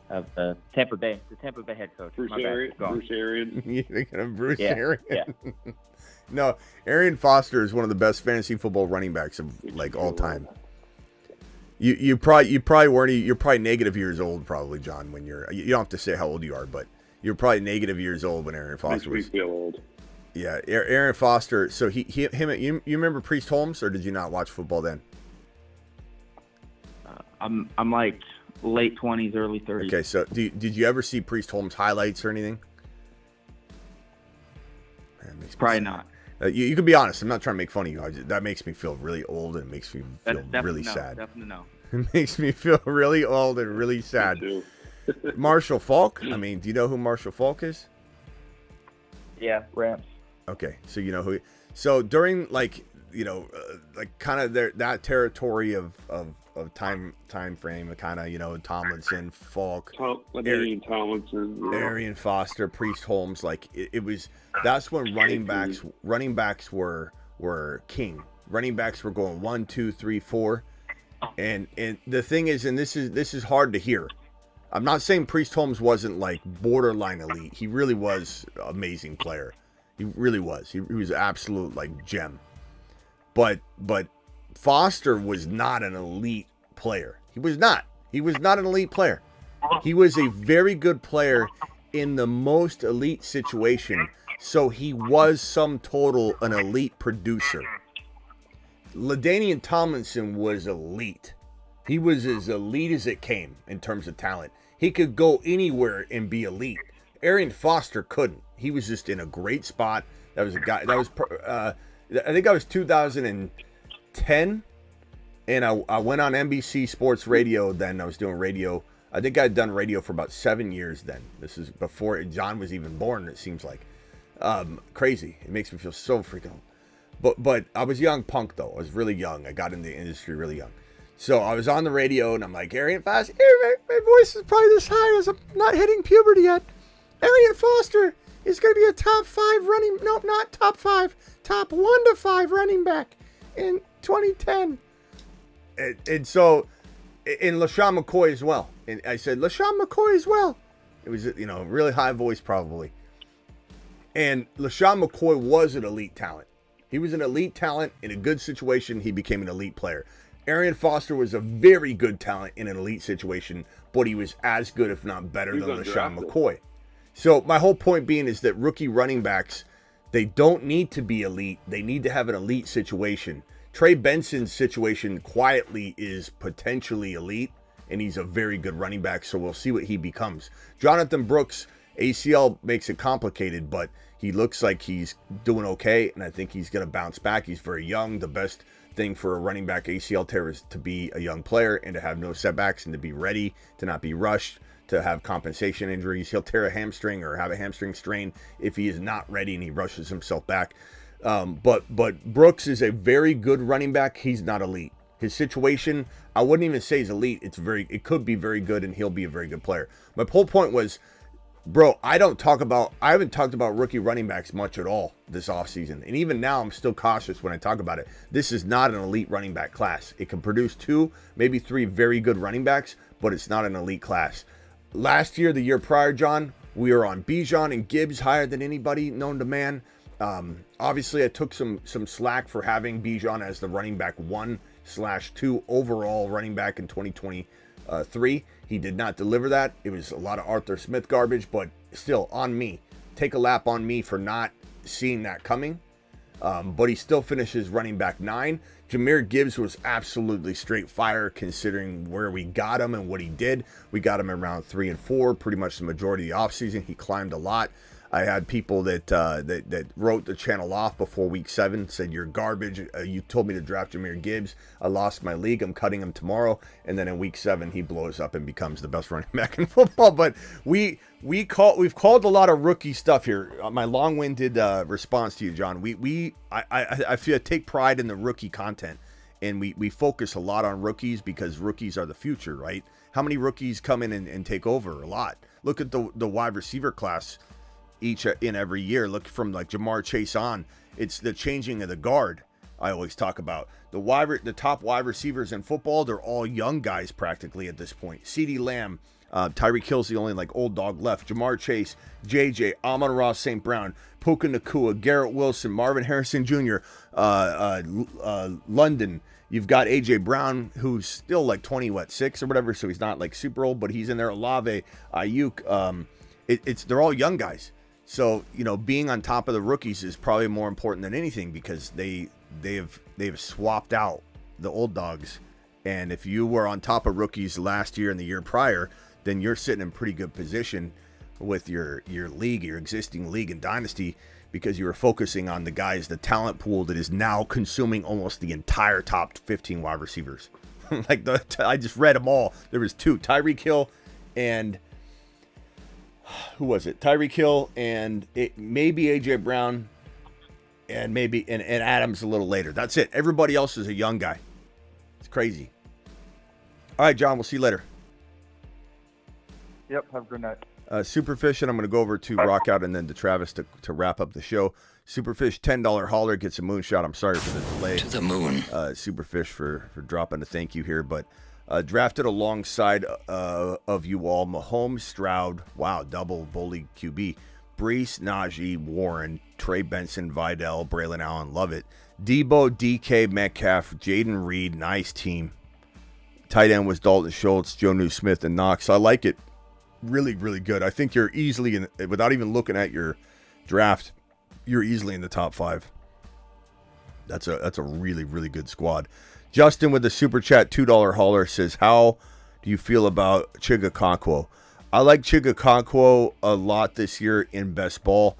of the Tampa Bay head coach. Bruce Arian. You're thinking of Bruce Yeah, Arian? yeah. No, Arian Foster is one of the best fantasy football running backs of like all time. You probably weren't. You're probably negative years old, probably, John. When you don't have to say how old you are, but you're probably negative years old when Arian Foster was. Makes me feel old. Yeah, Arian Foster. So you remember Priest Holmes, or did you not watch football then? I'm like late 20s, early 30s. Okay, so did you ever see Priest Holmes highlights or anything? Probably not. You can be honest. I'm not trying to make fun of you. That makes me feel really old and makes me feel really sad. Definitely no. It makes me feel really old and really sad. Marshall Faulk. I mean, do you know who Marshall Faulk is? Yeah, Rams. Okay, so you know who. So during like kind of that territory of time frame, kind of Tomlinson, Falk, Arian Foster, Priest Holmes, like it was. That's when running backs were king. Running backs were going 1, 2, 3, 4, and the thing is, and this is hard to hear. I'm not saying Priest Holmes wasn't like borderline elite. He really was an amazing player. He really was. He was an absolute like gem. But Foster was not an elite player. He was not. He was not an elite player. He was a very good player in the most elite situation. So he was sum total an elite producer. LaDainian Tomlinson was elite. He was as elite as it came in terms of talent. He could go anywhere and be elite. Arian Foster couldn't. He was just in a great spot. That was a guy. That was I think that was 2010, and I went on NBC Sports Radio then. I was doing radio. I think I'd done radio for about 7 years then. This is before John was even born, it seems like. Crazy. It makes me feel so freaking old. But I was young punk, though. I was really young. I got in the industry really young. So I was on the radio, and I'm like, Arian Foster, my voice is probably this high as I'm not hitting puberty yet. Arian Foster is going to be a top 5 running, nope, not top 5, top 1 to 5 running back in 2010. And so, in LaShawn McCoy as well. And I said, LaShawn McCoy as well. It was, really high voice probably. And LaShawn McCoy was an elite talent. He was an elite talent in a good situation. He became an elite player. Arian Foster was a very good talent in an elite situation, but he was as good, if not better, than LaShawn McCoy. So my whole point being is that rookie running backs, they don't need to be elite. They need to have an elite situation. Trey Benson's situation quietly is potentially elite, and he's a very good running back, so we'll see what he becomes. Jonathan Brooks, ACL makes it complicated, but he looks like he's doing okay, and I think he's going to bounce back. He's very young. The best thing for a running back ACL tear is to be a young player and to have no setbacks and to be ready, to not be rushed, to have compensation injuries. He'll tear a hamstring or have a hamstring strain if he is not ready and he rushes himself back. But Brooks is a very good running back. He's not elite. His situation, I wouldn't even say he's elite. It could be very good, and he'll be a very good player. My whole point was, bro, I haven't talked about rookie running backs much at all this offseason. And even now, I'm still cautious when I talk about it. This is not an elite running back class. It can produce 2, maybe 3 very good running backs, but it's not an elite class. Last year, the year prior, John, we were on Bijan and Gibbs higher than anybody known to man. Obviously, I took some slack for having Bijan as the running back 1/2 overall running back in 2023. He did not deliver that. It was a lot of Arthur Smith garbage, but still on me. Take a lap on me for not seeing that coming. But he still finishes running back 9. Jahmyr Gibbs was absolutely straight fire considering where we got him and what he did. We got him around 3 and 4, pretty much the majority of the offseason. He climbed a lot. I had people that wrote the channel off before week 7, said, you're garbage. You told me to draft Jahmyr Gibbs. I lost my league. I'm cutting him tomorrow. And then in week 7, he blows up and becomes the best running back in football. But we've called a lot of rookie stuff here. My long-winded response to you, John. I feel I take pride in the rookie content, and we focus a lot on rookies because rookies are the future, right? How many rookies come in and take over? A lot. Look at the wide receiver class each in every year. Look from like Jamar Chase on. It's the changing of the guard. I always talk about the top wide receivers in football. They're all young guys practically at this point. CeeDee Lamb, Tyreek Hill's the only like old dog left. Jamar Chase, JJ, Amon-Ra St. Brown, Puka Nacua, Garrett Wilson, Marvin Harrison Jr., London. You've got AJ Brown, who's still like 6 or whatever, so he's not like super old, but he's in there. Olave, Ayuk. They're all young guys. So, being on top of the rookies is probably more important than anything because they've swapped out the old dogs. And if you were on top of rookies last year and the year prior, then you're sitting in pretty good position with your league, your existing league and dynasty, because you were focusing on the guys, the talent pool that is now consuming almost the entire top 15 wide receivers. I just read them all. There was 2, Tyreek Hill and who was it? Tyreek Hill and maybe AJ Brown and maybe and Adams a little later. That's it. Everybody else is a young guy. It's crazy. All right, John, we'll see you later. Yep, have a good night. Superfish, and I'm going to go over to Rockout and then to Travis to wrap up the show. Superfish, $10 hauler gets a moonshot. I'm sorry for the delay. To the moon. Superfish for dropping a thank you here, but drafted alongside of you all, Mahomes, Stroud, wow, double bully QB, Brees, Najee, Warren, Trey Benson, Vidal, Braylon Allen, love it. Debo, DK, Metcalf, Jaden Reed, nice team. Tight end was Dalton Schultz, Jonnu Smith, and Knox. I like it. Really, really good. I think you're easily, without even looking at your draft, you're easily in the top 5. That's a really, really good squad. Justin with the super chat $2 hauler says, how do you feel about Chigakonkwo? I like Chigakonkwo a lot this year in best ball.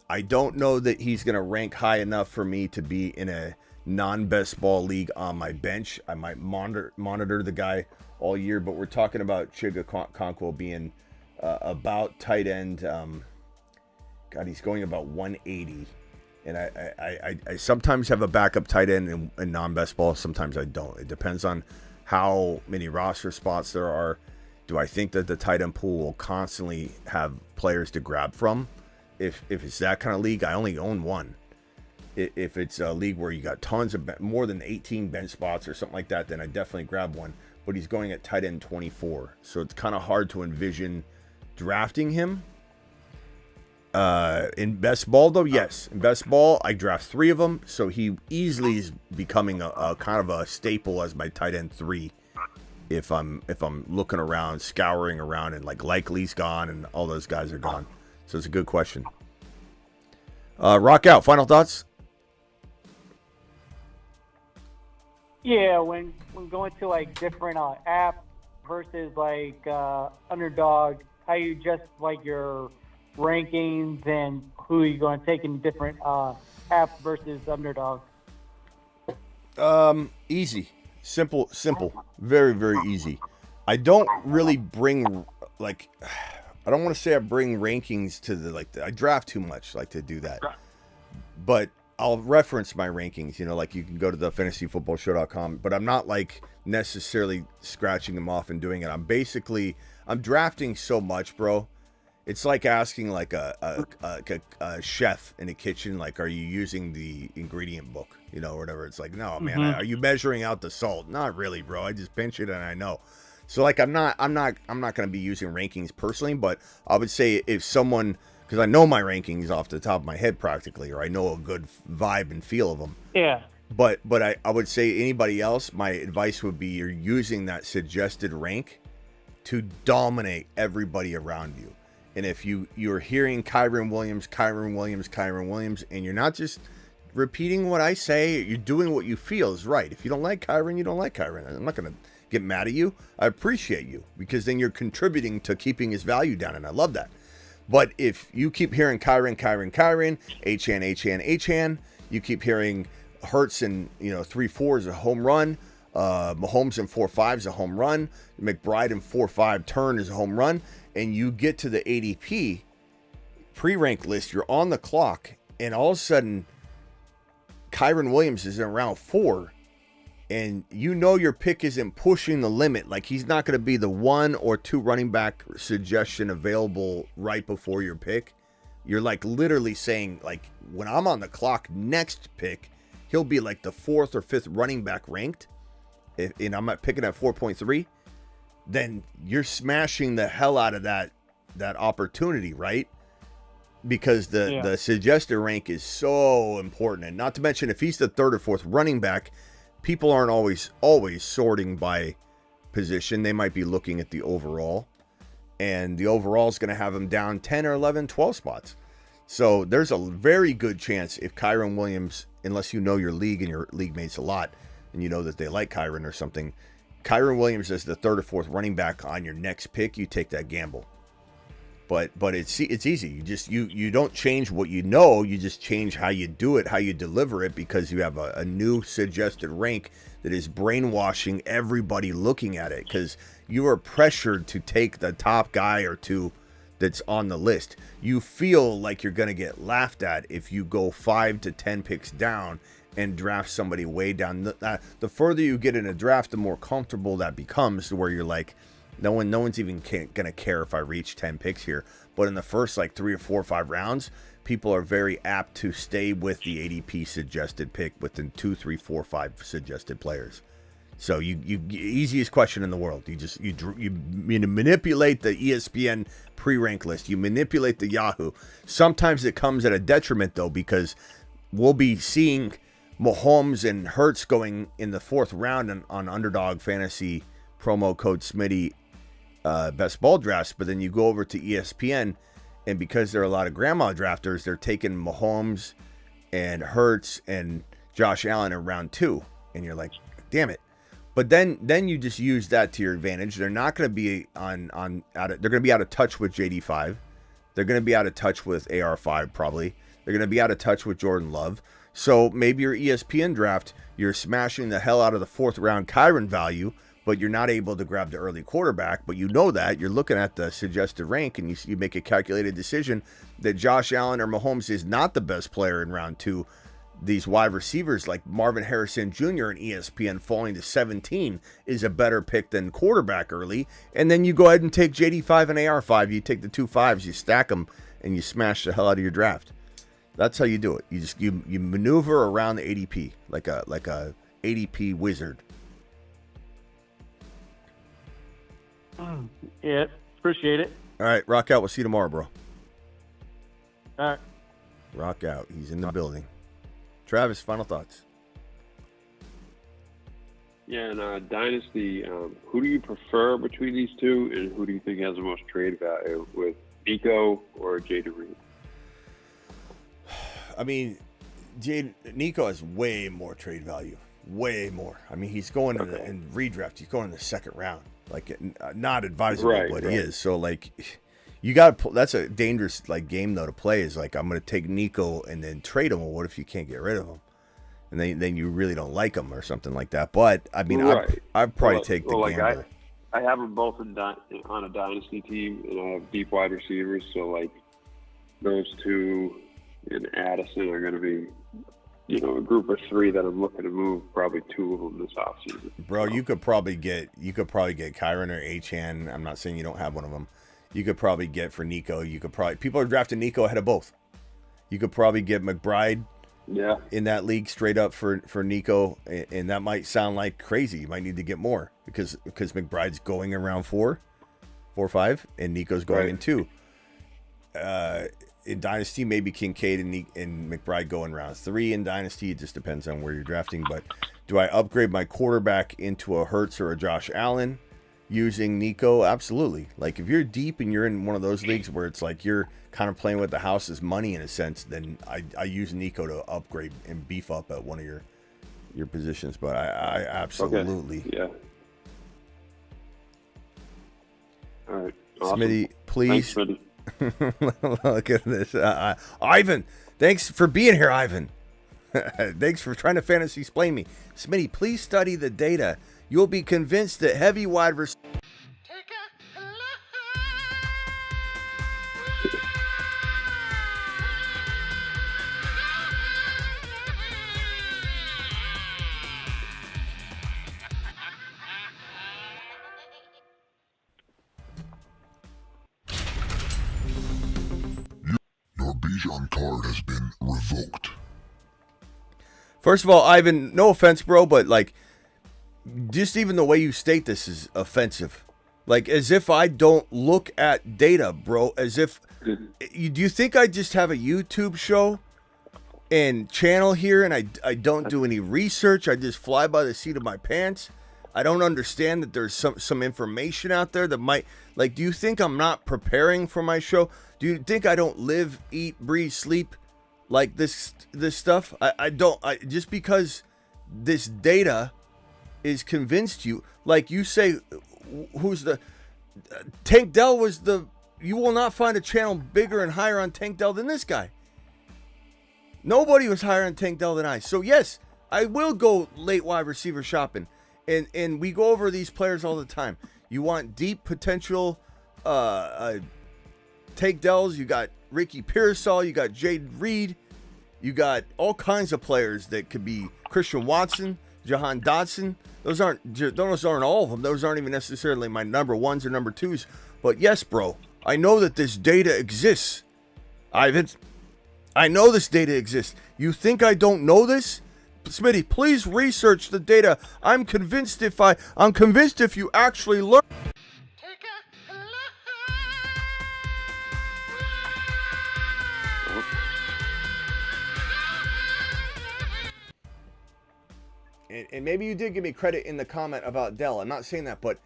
I don't know that he's going to rank high enough for me to be in a non-best ball league on my bench. I might monitor the guy all year, but we're talking about Chigakonkwo being about tight end. God, he's going about 180. And I sometimes have a backup tight end in non-best ball. Sometimes I don't. It depends on how many roster spots there are. Do I think that the tight end pool will constantly have players to grab from? If it's that kind of league, I only own one. If it's a league where you got tons of more than 18 bench spots or something like that, then I definitely grab one. But he's going at tight end 24. So it's kind of hard to envision drafting him. In best ball, though, yes. In best ball, I draft 3 of them, so he easily is becoming a kind of a staple as my tight end 3. If I'm looking around, scouring around, and like Likely's gone, and all those guys are gone. So it's a good question. Rock out. Final thoughts? Yeah, when going to like different apps versus like Underdog, how you adjust like your rankings and who you're going to take in different apps versus Underdog. Easy. Simple. Very, very easy. I don't really bring, like, I don't want to say I bring rankings to I draft too much, like, to do that. But I'll reference my rankings, like you can go to the fantasyfootballshow.com, but I'm not, like, necessarily scratching them off and doing it. I'm drafting so much, bro. It's like asking, like, a chef in a kitchen, like, are you using the ingredient book, or whatever. It's like, no, man, are you measuring out the salt? Not really, bro. I just pinch it and I know. So, like, I'm not going to be using rankings personally, but I would say if someone, because I know my rankings off the top of my head practically, or I know a good vibe and feel of them. Yeah. But I would say anybody else, my advice would be you're using that suggested rank to dominate everybody around you. And if you're hearing Kyren Williams, and you're not just repeating what I say, you're doing what you feel is right. If you don't like Kyren, you don't like Kyren. I'm not going to get mad at you. I appreciate you, because then you're contributing to keeping his value down, and I love that. But if you keep hearing Kyren, Achan, you keep hearing Hurts and 3-4 is a home run, Mahomes in 4-5 is a home run, McBride in 4-5 turn is a home run, and you get to the ADP pre-rank list, you're on the clock, and all of a sudden Kyren Williams is in round 4, and your pick isn't pushing the limit. Like, he's not going to be the 1 or 2 running back suggestion available right before your pick. You're like literally saying, like, when I'm on the clock next pick, he'll be like the 4th or 5th running back ranked, and I'm picking at 4.3, then you're smashing the hell out of that opportunity, right? Because the suggested rank is so important. And not to mention, if he's the 3rd or 4th running back, people aren't always sorting by position. They might be looking at the overall, and the overall is going to have him down 10 or 11, 12 spots. So there's a very good chance if Kyren Williams, unless you know your league and your league mates a lot, and you know that they like Kyren or something, Kyren Williams is the 3rd or 4th running back on your next pick, you take that gamble. But it's easy. You don't change what you know. You just change how you do it, how you deliver it, because you have a new suggested rank that is brainwashing everybody looking at it, because you are pressured to take the top guy or 2 that's on the list. You feel like you're going to get laughed at if you go 5 to 10 picks down and draft somebody way down. The further you get in a draft, the more comfortable that becomes, to where you're like, no one's even going to care if I reach 10 picks here. But in the first 3 or 4 or 5 rounds, people are very apt to stay with the ADP suggested pick within 2, 3, 4, 5 suggested players. So you easiest question in the world. You manipulate the ESPN pre-rank list. You manipulate the Yahoo. Sometimes it comes at a detriment, though, because we'll be seeing Mahomes and Hurts going in the 4th round on Underdog Fantasy promo code Smitty best ball drafts, but then you go over to ESPN, and because there are a lot of grandma drafters, they're taking Mahomes and Hurts and Josh Allen in round 2, and you're like, damn it. But then you just use that to your advantage. They're not going to be they're going to be out of touch with JD5. They're going to be out of touch with AR5 probably. They're going to be out of touch with Jordan Love. So maybe your ESPN draft, you're smashing the hell out of the 4th round Kyren value, but you're not able to grab the early quarterback. But you know that. You're looking at the suggested rank, and you make a calculated decision that Josh Allen or Mahomes is not the best player in round 2. These wide receivers like Marvin Harrison Jr. and ESPN falling to 17 is a better pick than quarterback early. And then you go ahead and take JD5 and AR5. You take the 2 5s, you stack them, and you smash the hell out of your draft. That's how you do it. You maneuver around the ADP like a ADP wizard. Yeah, appreciate it. All right, rock out. We'll see you tomorrow, bro. All right. Rock out. He's in the building. Travis, final thoughts. Yeah, and Dynasty, who do you prefer between these two, and who do you think has the most trade value, with Nico or Jaden Reed? I mean, Nico has way more trade value. Way more. I mean, he's going in redraft. He's going in the second round. Like, not advisable, but he is. So, like, you got to. That's a dangerous game though to play. Is like, I'm going to take Nico and then trade him. Well, what if you can't get rid of him? And then you really don't like him or something like that. But I mean, I'd probably take the gamble. I have them both on a dynasty team, and I have deep wide receivers. So like, those two and Addison are going to be, a group of three that I'm looking to move. Probably two of them this offseason. Bro, you could probably get Kyron or Achane. I'm not saying you don't have one of them. You could probably get for Nico. People are drafting Nico ahead of both. You could probably get McBride. Yeah. In that league, straight up for Nico, and that might sound like crazy. You might need to get more because McBride's going in round 4 or 5, and Nico's going in 2. In Dynasty, maybe Kincaid and McBride go in round 3. In Dynasty, it just depends on where you're drafting. But do I upgrade my quarterback into a Hurts or a Josh Allen using Nico? Absolutely. Like, if you're deep and you're in one of those leagues where it's like you're kind of playing with the house's money in a sense, then I use Nico to upgrade and beef up at one of your positions. But I absolutely. Okay. Yeah. All right. Awesome. Smitty, please. Thanks, Smitty. Look at this. Ivan, thanks for being here, Ivan. Thanks for trying to fantasy explain me. Smitty, please study the data. You'll be convinced that heavy wide receivers. Your Bijan card has been revoked. First of all, Ivan, no offense, bro, but like, just even the way you state this is offensive. Like, as if I don't look at data, bro. As if, do you think I just have a YouTube show and channel here and I don't do any research? I just fly by the seat of my pants? I don't understand that there's some information out there that might, like, do you think I'm not preparing for my show? Do you think I don't live, eat, breathe, sleep like this stuff? I don't. Just because this data is convinced you, like you say, who's the Tank Dell was the, you will not find a channel bigger and higher on Tank Dell than this guy. Nobody was higher on Tank Dell than I. So yes, I will go late wide receiver shopping, and we go over these players all the time. You want deep potential Tank Dells, you got Ricky Pearsall, you got Jaden Reed, you got all kinds of players that could be Christian Watson, Jahan Dotson. Those aren't all of them. Those aren't even necessarily my number ones or number twos. But yes, bro, I know that this data exists. Ivan, I know this data exists. You think I don't know this? Smitty, please research the data. I'm convinced if you actually learn. And maybe you did give me credit in the comment about Dell. I'm not saying that, but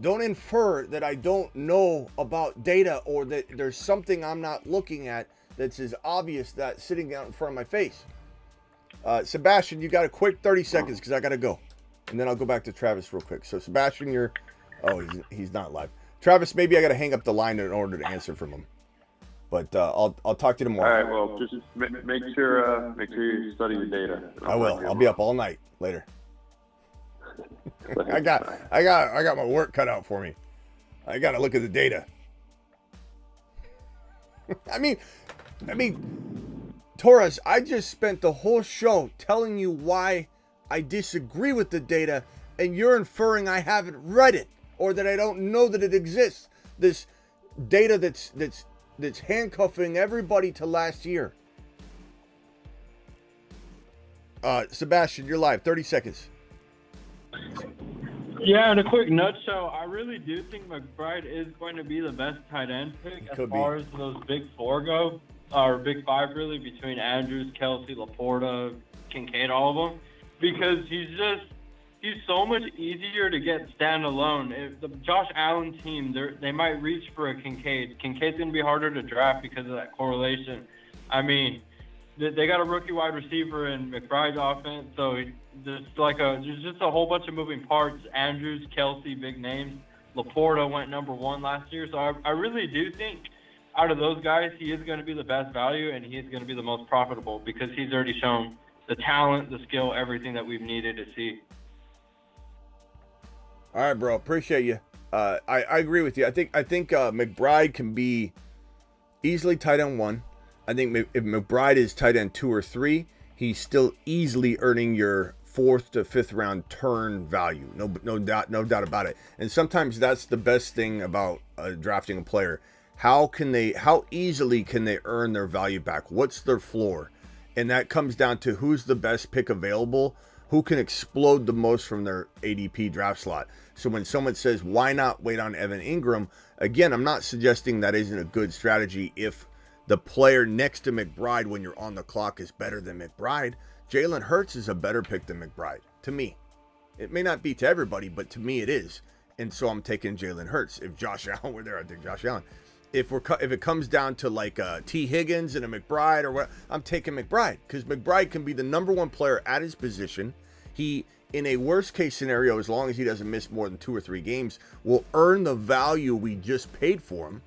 don't infer that I don't know about data or that there's something I'm not looking at that's as obvious that sitting out in front of my face. Sebastian, you got a quick 30 seconds because I got to go. And then I'll go back to Travis real quick. So Sebastian, he's not live. Travis, maybe I got to hang up the line in order to answer from him. But I'll talk to you tomorrow. All right. Well, just make sure you study the data. I will. I'll be up all night later. I got my work cut out for me. I got to look at the data. I mean, Torres, I just spent the whole show telling you why I disagree with the data, and you're inferring I haven't read it or that I don't know that it exists. This data that's handcuffing everybody to last year. Sebastian, you're live. 30 seconds. Yeah, in a quick nutshell, I really do think McBride is going to be the best tight end pick as far as those big four go. or big five really, between Andrews, Kelsey, Laporta, Kincaid, all of them, because he's so much easier to get standalone. If the Josh Allen team, they might reach for a Kincaid. Kincaid's going to be harder to draft because of that correlation. I mean, they got a rookie wide receiver in McBride's offense, so there's just a whole bunch of moving parts. Andrews, Kelsey, big names. Laporta went number 1 last year, so I really do think out of those guys, he is going to be the best value, and he is going to be the most profitable because he's already shown the talent, the skill, everything that we've needed to see. All right, bro. Appreciate you. I agree with you. I think McBride can be easily tight end 1. I think if McBride is tight end 2 or 3, he's still easily earning your 4th to 5th round turn value. No doubt about it. And sometimes that's the best thing about drafting a player. How easily can they earn their value back? What's their floor? And that comes down to who's the best pick available, who can explode the most from their ADP draft slot. So when someone says, why not wait on Evan Ingram? Again, I'm not suggesting that isn't a good strategy if the player next to McBride when you're on the clock is better than McBride. Jalen Hurts is a better pick than McBride, to me. It may not be to everybody, but to me it is. And so I'm taking Jalen Hurts. If Josh Allen were there, I'd take Josh Allen. If it comes down to like T. Higgins and a McBride or what, I'm taking McBride because McBride can be the number 1 player at his position. He, in a worst case scenario, as long as he doesn't miss more than 2 or 3 games, will earn the value we just paid for him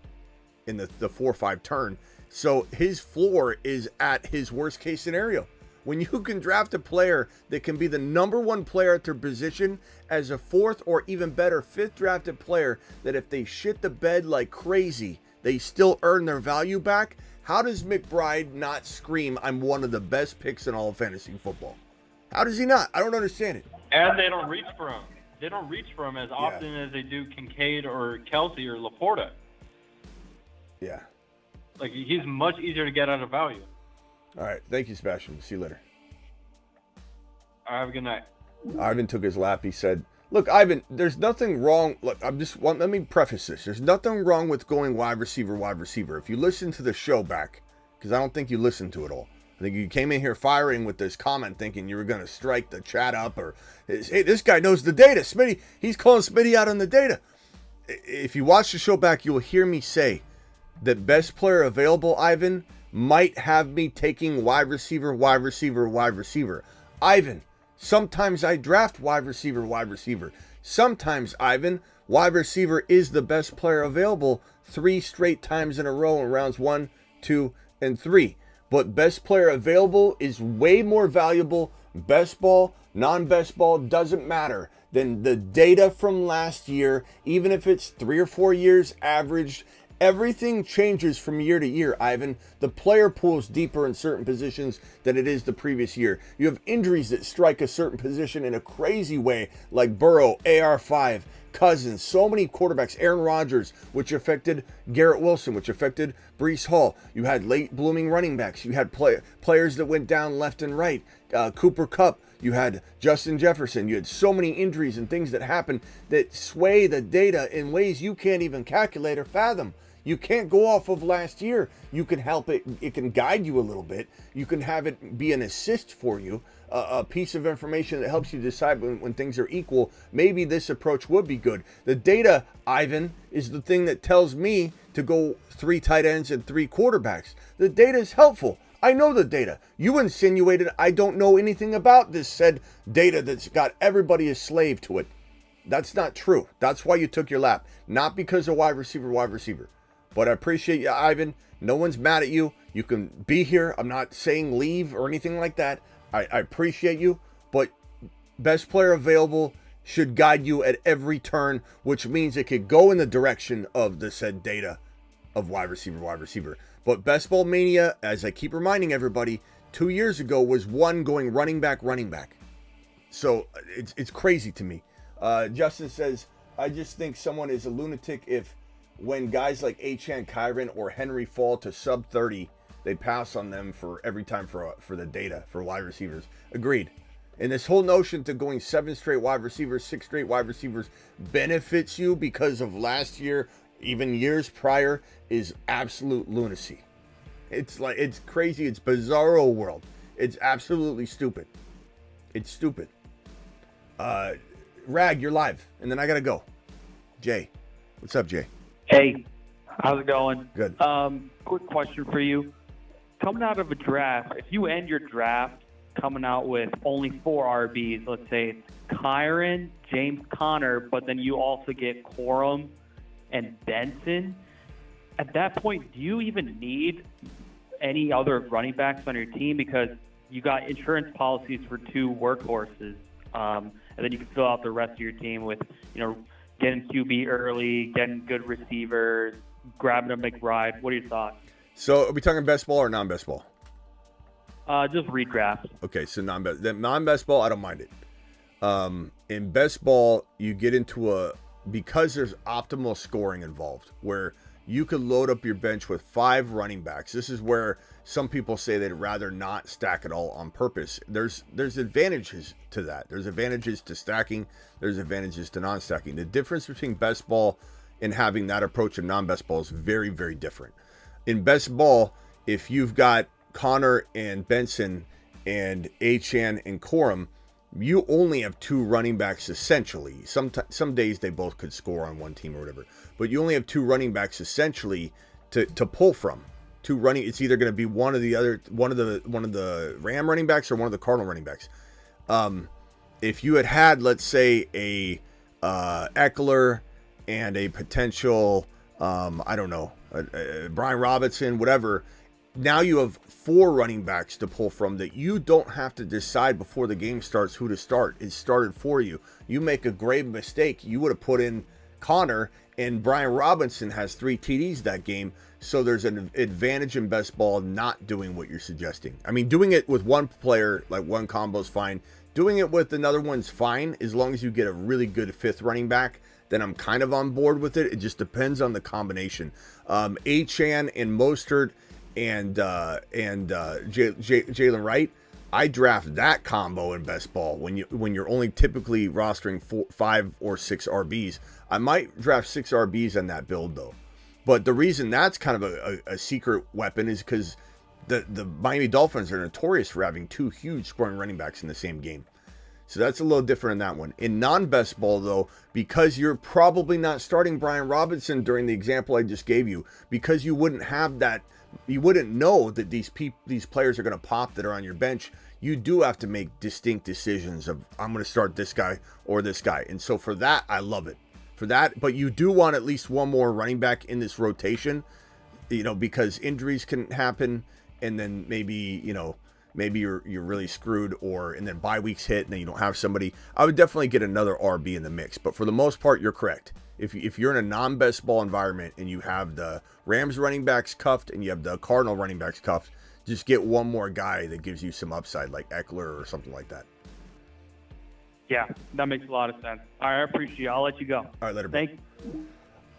in the 4-5 turn. So his floor is at his worst case scenario. When you can draft a player that can be the number 1 player at their position as a 4th or even better 5th drafted player, that if they shit the bed like crazy, they still earn their value back. How does McBride not scream, I'm one of the best picks in all of fantasy football? How does he not? I don't understand it. And they don't reach for him. They don't reach for him as often as they do Kincaid or Kelsey or Laporta. Yeah. Like, he's much easier to get out of value. All right. Thank you, Sebastian. See you later. All right, have a good night. Ivan took his lap. He said, look, Ivan, there's nothing wrong. Look, let me preface this. There's nothing wrong with going wide receiver. If you listen to the show back, because I don't think you listened to it all. I think you came in here firing with this comment thinking you were going to strike the chat up or, hey, this guy knows the data. Smitty, he's calling Smitty out on the data. If you watch the show back, you'll hear me say that best player available, Ivan, might have me taking wide receiver. Ivan, sometimes I draft wide receiver. Sometimes, Ivan, wide receiver is the best player available 3 straight times in a row in rounds 1, 2, and 3. But best player available is way more valuable. Best ball, non-best ball, doesn't matter. Than the data from last year, even if it's 3 or 4 years averaged. Everything changes from year to year, Ivan. The player pool is deeper in certain positions than it is the previous year. You have injuries that strike a certain position in a crazy way, like Burrow, AR5, Cousins, so many quarterbacks, Aaron Rodgers, which affected Garrett Wilson, which affected Breece Hall. You had late blooming running backs. You had players that went down left and right. Cooper Kupp. You had Justin Jefferson. You had so many injuries and things that happen that sway the data in ways you can't even calculate or fathom. You can't go off of last year. You can help it. It can guide you a little bit. You can have it be an assist for you, a piece of information that helps you decide when things are equal. Maybe this approach would be good. The data, Ivan, is the thing that tells me to go 3 tight ends and 3 quarterbacks. The data is helpful. I know the data. You insinuated I don't know anything about this said data that's got everybody a slave to it. That's not true. That's why you took your lap. Not because of wide receiver. But I appreciate you, Ivan. No one's mad at you. You can be here. I'm not saying leave or anything like that. I appreciate you. But best player available should guide you at every turn, which means it could go in the direction of the said data of wide receiver. But Best Ball Mania, as I keep reminding everybody, 2 years ago was one going running back. So it's crazy to me. Justin says, I just think someone is a lunatic if when guys like Achane Kyron or Henry fall to sub 30, they pass on them for every time for the data for wide receivers. Agreed. And this whole notion to going 7 straight wide receivers, 6 straight wide receivers benefits you because of last year, even years prior, is absolute lunacy. It's like, it's crazy. It's bizarro world. It's absolutely stupid. It's stupid. Rag, you're live, and then I gotta go. Jay, what's up, Jay? Hey, how's it going? Good. Quick question for you. Coming out of a draft, if you end your draft coming out with only 4 RBs, let's say it's Kyron, James Conner, but then you also get Corum and Benson, at that point, do you even need any other running backs on your team? Because you got insurance policies for 2 workhorses, and then you can fill out the rest of your team with, getting QB early, getting good receivers, grabbing a McBride. What are your thoughts? So are we talking best ball or non-best ball? Just redraft. Okay, so non-best ball, I don't mind it. In best ball, you get into because there's optimal scoring involved, where you could load up your bench with 5 running backs. This is where some people say they'd rather not stack it all on purpose. There's advantages to that. There's advantages to stacking. There's advantages to non-stacking. The difference between best ball and having that approach and non-best ball is very, very different. In best ball, if you've got Connor and Benson and Achane and Corum, you only have 2 running backs essentially. Some days they both could score on one team or whatever, but you only have 2 running backs essentially to pull from. 2 running. It's either going to be one of the Ram running backs or one of the Cardinal running backs. If you had let's say a Eckler and a potential Brian Robinson, whatever. Now you have 4 running backs to pull from that you don't have to decide before the game starts who to start. It's started for you. You make a grave mistake, you would have put in Connor, and Brian Robinson has 3 TDs that game. So there's an advantage in best ball not doing what you're suggesting. I mean, doing it with one player, like one combo is fine. Doing it with another one's fine, as long as you get a really good 5th running back. Then I'm kind of on board with it. It just depends on the combination. Achane and Mostert and Jalen Wright, I draft that combo in best ball when you're only typically rostering 5 or 6 RBs. I might draft 6 RBs on that build though. But the reason that's kind of a secret weapon is because the Miami Dolphins are notorious for having 2 huge scoring running backs in the same game. So that's a little different in that one. In non-best ball, though, because you're probably not starting Brian Robinson during the example I just gave you, because you wouldn't have that, you wouldn't know that these players are going to pop that are on your bench. You do have to make distinct decisions of, I'm going to start this guy or this guy. And so for that, I love it. For that, but you do want at least one more running back in this rotation, because injuries can happen, and then maybe you're really screwed, and then bye weeks hit and then you don't have somebody. I would definitely get another RB in the mix, but for the most part, you're correct. If you're in a non-best ball environment and you have the Rams running backs cuffed and you have the Cardinal running backs cuffed, just get one more guy that gives you some upside, like Eckler or something like that. Yeah, that makes a lot of sense. All right, I appreciate you. I'll let you go. All right, later. Thank you.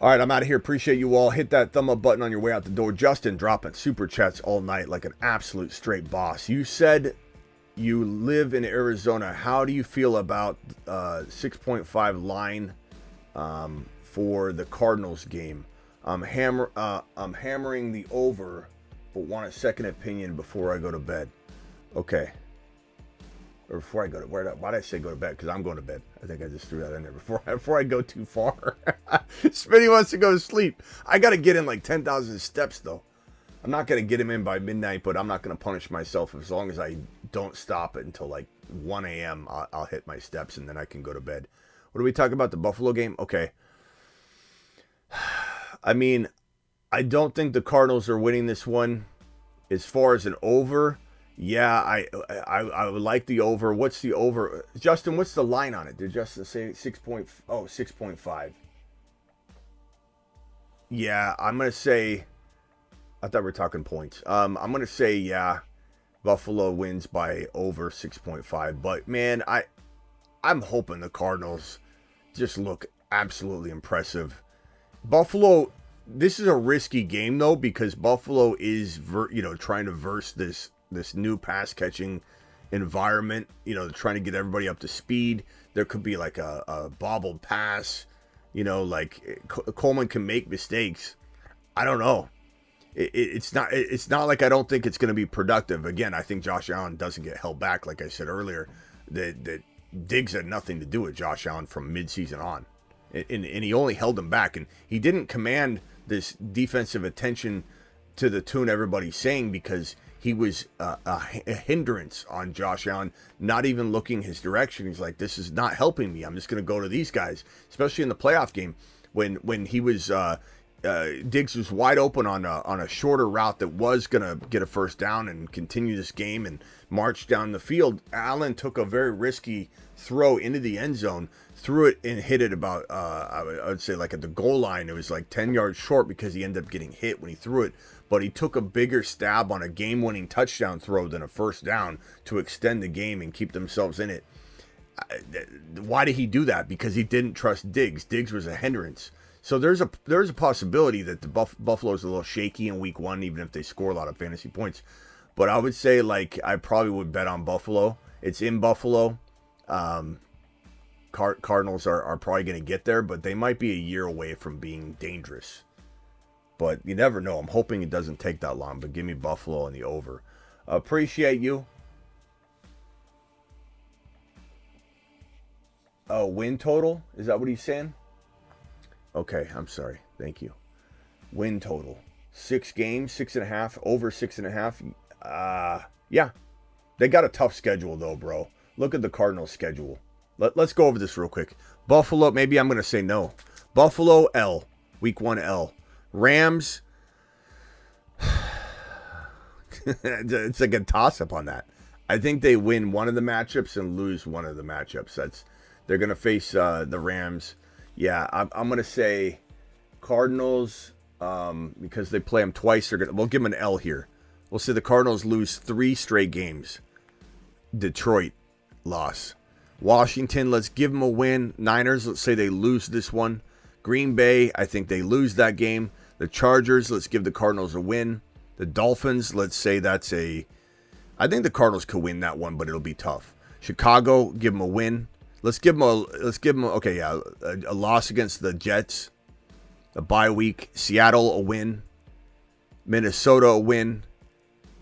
All right, I'm out of here. Appreciate you all. Hit that thumb up button on your way out the door. Justin dropping super chats all night like an absolute straight boss. You said you live in Arizona. How do you feel about 6.5 line for the Cardinals game? I'm hammering the over, but want a second opinion before I go to bed. Okay. Or before I go to why did I say go to bed? Because I'm going to bed. I think I just threw that in there before I go too far. Smitty wants to go to sleep. I got to get in like 10,000 steps though. I'm not going to get him in by midnight, but I'm not going to punish myself as long as I don't stop it until like 1 a.m. I'll hit my steps and then I can go to bed. What do we talk about? The Buffalo game? Okay. I mean, I don't think the Cardinals are winning this one. As far as an over, yeah, I would like the over. What's the over? Justin, what's the line on it? Did Justin say 6.5? Yeah, I'm going to say, I thought we were talking points. I'm going to say, yeah, Buffalo wins by over 6.5. But, man, I'm hoping the Cardinals just look absolutely impressive. Buffalo, this is a risky game, though, because Buffalo is, trying to verse this new pass catching environment, trying to get everybody up to speed. There could be like a bobbled pass, like Coleman can make mistakes. I don't know. It's not like I don't think it's going to be productive. Again, I think Josh Allen doesn't get held back, like I said earlier. That Diggs had nothing to do with Josh Allen from midseason on, and he only held him back, and he didn't command this defensive attention to the tune everybody's saying, because he was a hindrance on Josh Allen, not even looking his direction. He's like, this is not helping me. I'm just going to go to these guys, especially in the playoff game when he was Diggs was wide open on a shorter route that was going to get a first down and continue this game and march down the field. Allen took a very risky throw into the end zone, threw it and hit it about, I would say like at the goal line. It was like 10 yards short because he ended up getting hit when he threw it. But he took a bigger stab on a game-winning touchdown throw than a first down to extend the game and keep themselves in it. Why did he do that? Because he didn't trust Diggs. Diggs was a hindrance. So there's a possibility that the Buffalo's a little shaky in week 1, even if they score a lot of fantasy points. But I would say, like, I probably would bet on Buffalo. It's in Buffalo. Cardinals are probably going to get there, but they might be a year away from being dangerous. But you never know. I'm hoping it doesn't take that long, but give me Buffalo and the over. Appreciate you. Oh, win total? Is that what he's saying? Okay, I'm sorry. Thank you. Win total. 6 games, 6.5, over 6.5. Yeah. They got a tough schedule, though, bro. Look at the Cardinals' schedule. Let's go over this real quick. Buffalo, maybe I'm going to say no. Buffalo, L. Week 1, L. Rams, it's like a toss-up on that. I think they win one of the matchups and lose one of the matchups. They're going to face the Rams. Yeah, I'm going to say Cardinals because they play them twice. We'll give them an L here. We'll say the Cardinals lose 3 straight games. Detroit, loss. Washington, let's give them a win. Niners, let's say they lose this one. Green Bay, I think they lose that game. The Chargers, let's give the Cardinals a win. The Dolphins, let's say I think the Cardinals could win that one, but it'll be tough. Chicago, give them a win. Let's give them a loss against the Jets. A bye week. Seattle, a win. Minnesota, a win.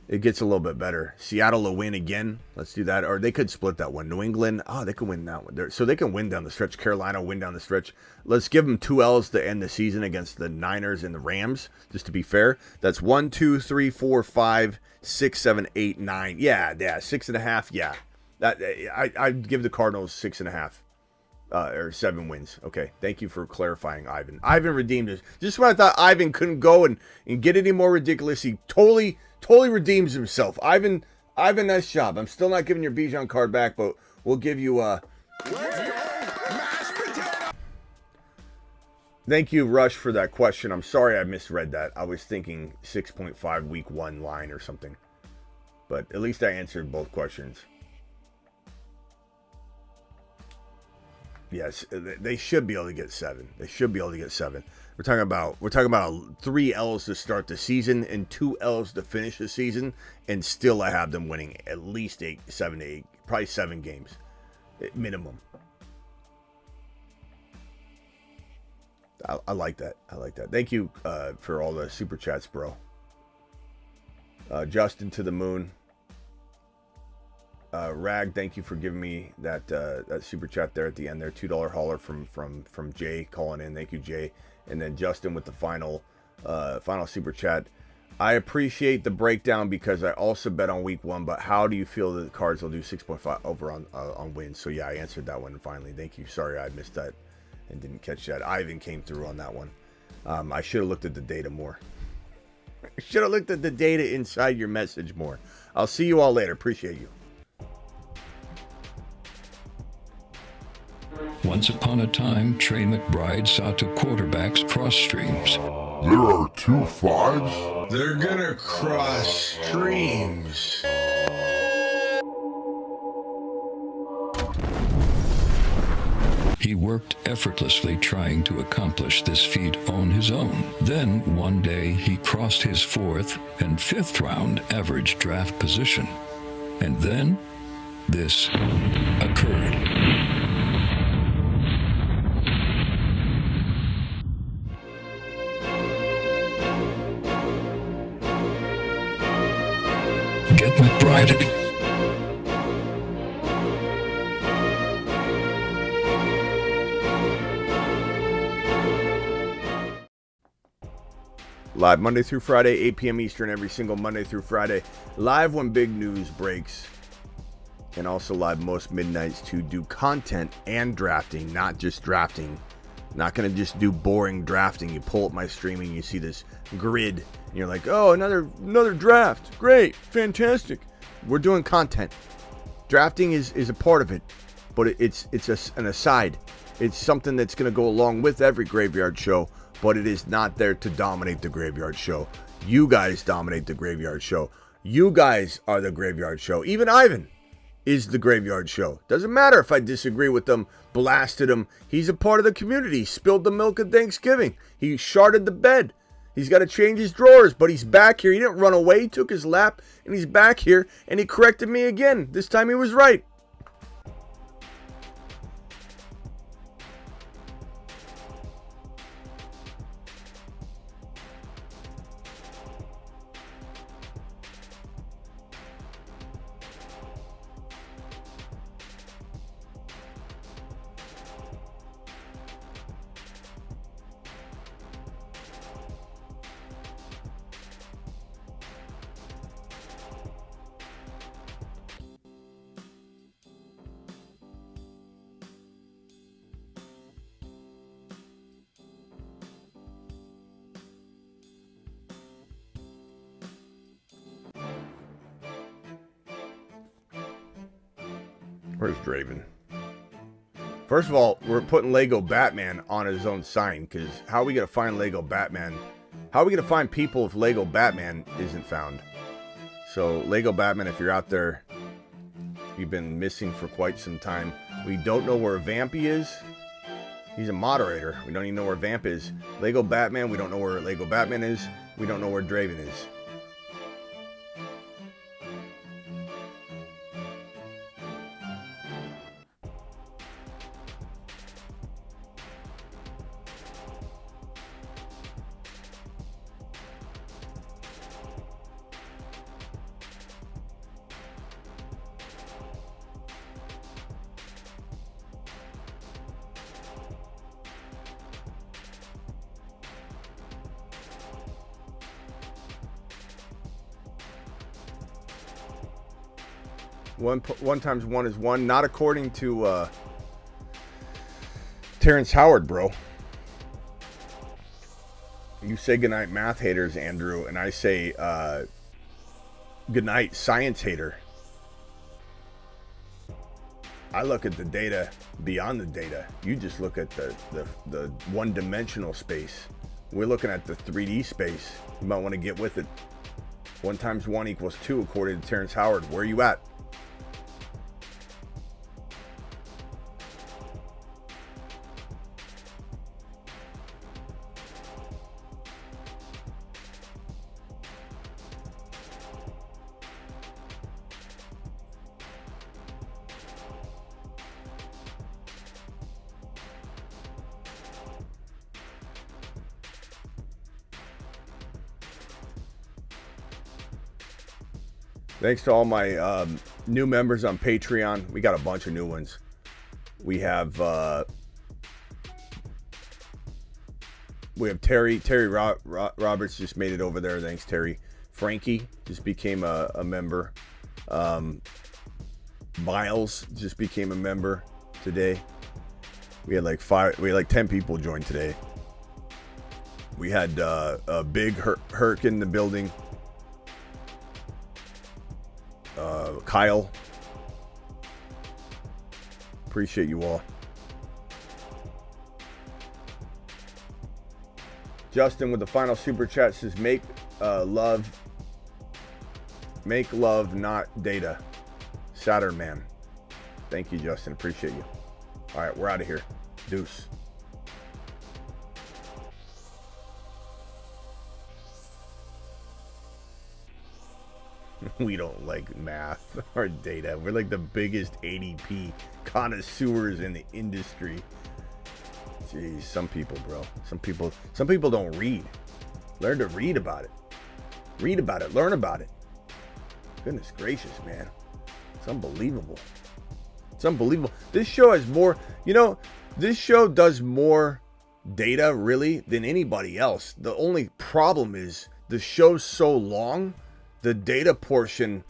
It gets a little bit better. Seattle, a win again. Let's do that. Or they could split that one. New England, they could win that one. So they can win down the stretch. Carolina, win down the stretch. Let's give them 2 L's to end the season against the Niners and the Rams, just to be fair. That's 1, 2, 3, 4, 5, 6, 7, 8, 9. Yeah, 6.5. Yeah. I'd give the Cardinals 6.5. Or 7 wins. Okay. Thank you for clarifying, Ivan. Ivan redeemed us. Just when I thought Ivan couldn't go and get any more ridiculous, he totally redeems himself. Ivan, nice job. I'm still not giving your Bijan card back, but we'll give you Thank you, Rush, for that question. I'm sorry I misread that. I was thinking 6.5 week 1 line or something. But at least I answered both questions. Yes, they should be able to get 7. They should be able to get 7. We're talking about 3 L's to start the season and 2 L's to finish the season, and still I have them winning at least 7 to 8, probably 7 games minimum. I like that. Thank you for all the super chats, bro. Justin to the moon. Rag, thank you for giving me that super chat there at the end there. $2 hauler from Jay calling in. Thank you, Jay. And then Justin with the final super chat. I appreciate the breakdown because I also bet on week 1, but how do you feel that the Cards will do 6.5 over on wins? So yeah, I answered that one finally. Thank you. Sorry I missed that and didn't catch that. Ivan came through on that one. I should have looked at the data more. I should have looked at the data inside your message more. I'll see you all later. Appreciate you. Once upon a time, Trey McBride saw 2 quarterbacks cross streams. There are 2 5s? They're gonna cross streams. He worked effortlessly trying to accomplish this feat on his own. Then, one day, he crossed his 4th and 5th round average draft position. And then, this occurred. Get McBrided. Live Monday through Friday, 8 p.m. Eastern, every single Monday through Friday. Live when big news breaks. And also live most midnights to do content and drafting, not just drafting. Not going to just do boring drafting. You pull up my streaming, you see this grid, and you're like, oh, another draft. Great, fantastic. We're doing content. Drafting is a part of it, but it's an aside. It's something that's going to go along with every graveyard show, but it is not there to dominate the graveyard show. You guys dominate the graveyard show. You guys are the graveyard show. Even Ivan is the graveyard show. Doesn't matter if I disagree with them, blasted him. He's a part of the community. Spilled the milk at Thanksgiving. He sharded the bed. He's got to change his drawers, but he's back here. He didn't run away. He took his lap, and he's back here, and he corrected me again. This time he was right. Where's Draven? First of all, we're putting Lego Batman on his own sign, because how are we going to find Lego Batman? How are we going to find people if Lego Batman isn't found? So, Lego Batman, if you're out there, you've been missing for quite some time. We don't know where Vampy is. He's a moderator. We don't even know where Vamp is. Lego Batman, we don't know where Lego Batman is. We don't know where Draven is. One times one is one, not according to Terrence Howard, bro. You say goodnight, math haters, Andrew, and I say goodnight, science hater. I look at the data beyond the data. You just look at the one-dimensional space. We're looking at the 3D space. You might want to get with it. 1 times 1 equals 2, according to Terrence Howard. Where are you at? Thanks to all my new members on Patreon. We got a bunch of new ones. We have Terry Roberts just made it over there. Thanks, Terry. Frankie just became a member. Miles just became a member today. We had like 10 people join today. We had a big Herc in the building. Kyle, appreciate you all. Justin with the final super chat says, make love, not data. Saturn man. Thank you, Justin. Appreciate you. All right, we're out of here. Deuce. We don't like math or data. We're like the biggest ADP connoisseurs in the industry. Jeez, some people, bro. Some people don't read. Learn to read about it. Read about it. Learn about it. Goodness gracious, man. It's unbelievable. It's unbelievable. This show has more, this show does more data really than anybody else. The only problem is the show's so long, the data portion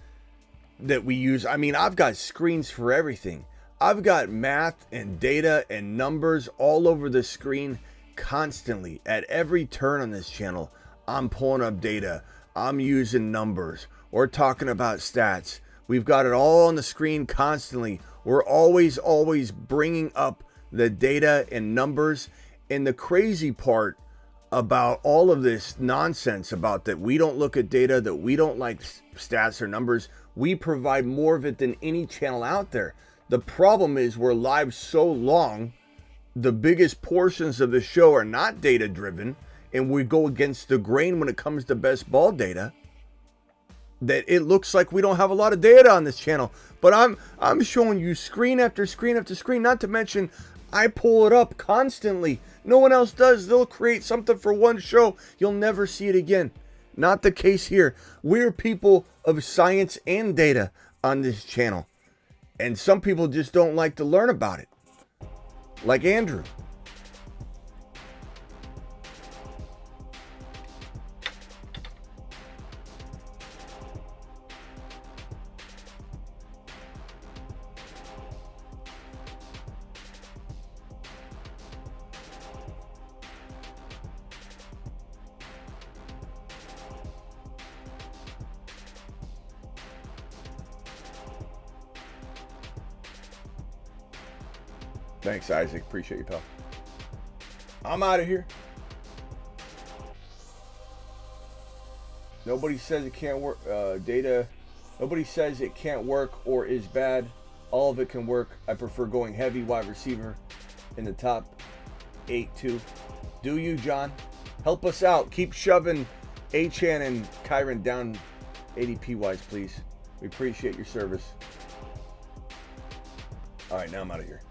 that we use. I mean, I've got screens for everything. I've got math and data and numbers all over the screen constantly. At every turn on this channel, I'm pulling up data. I'm using numbers. We're talking about stats. We've got it all on the screen constantly. We're always bringing up the data and numbers. And the crazy part about all of this nonsense about that we don't look at data, that we don't like stats or numbers, we provide more of it than any channel out there. The problem is we're live so long, the biggest portions of the show are not data driven, and we go against the grain when it comes to best ball data, that it looks like we don't have a lot of data on this channel. But I'm showing you screen after screen after screen, not to mention I pull it up constantly. No one else does. They'll create something for one show. You'll never see it again. Not the case here. We're people of science and data on this channel. And some people just don't like to learn about it. Like Andrew. Thanks, Isaac. Appreciate you, pal. I'm out of here. Nobody says it can't work. Data. Nobody says it can't work or is bad. All of it can work. I prefer going heavy wide receiver in the top 8-2. Do you, John? Help us out. Keep shoving Achan and Kyron down ADP wise, please. We appreciate your service. All right, now I'm out of here.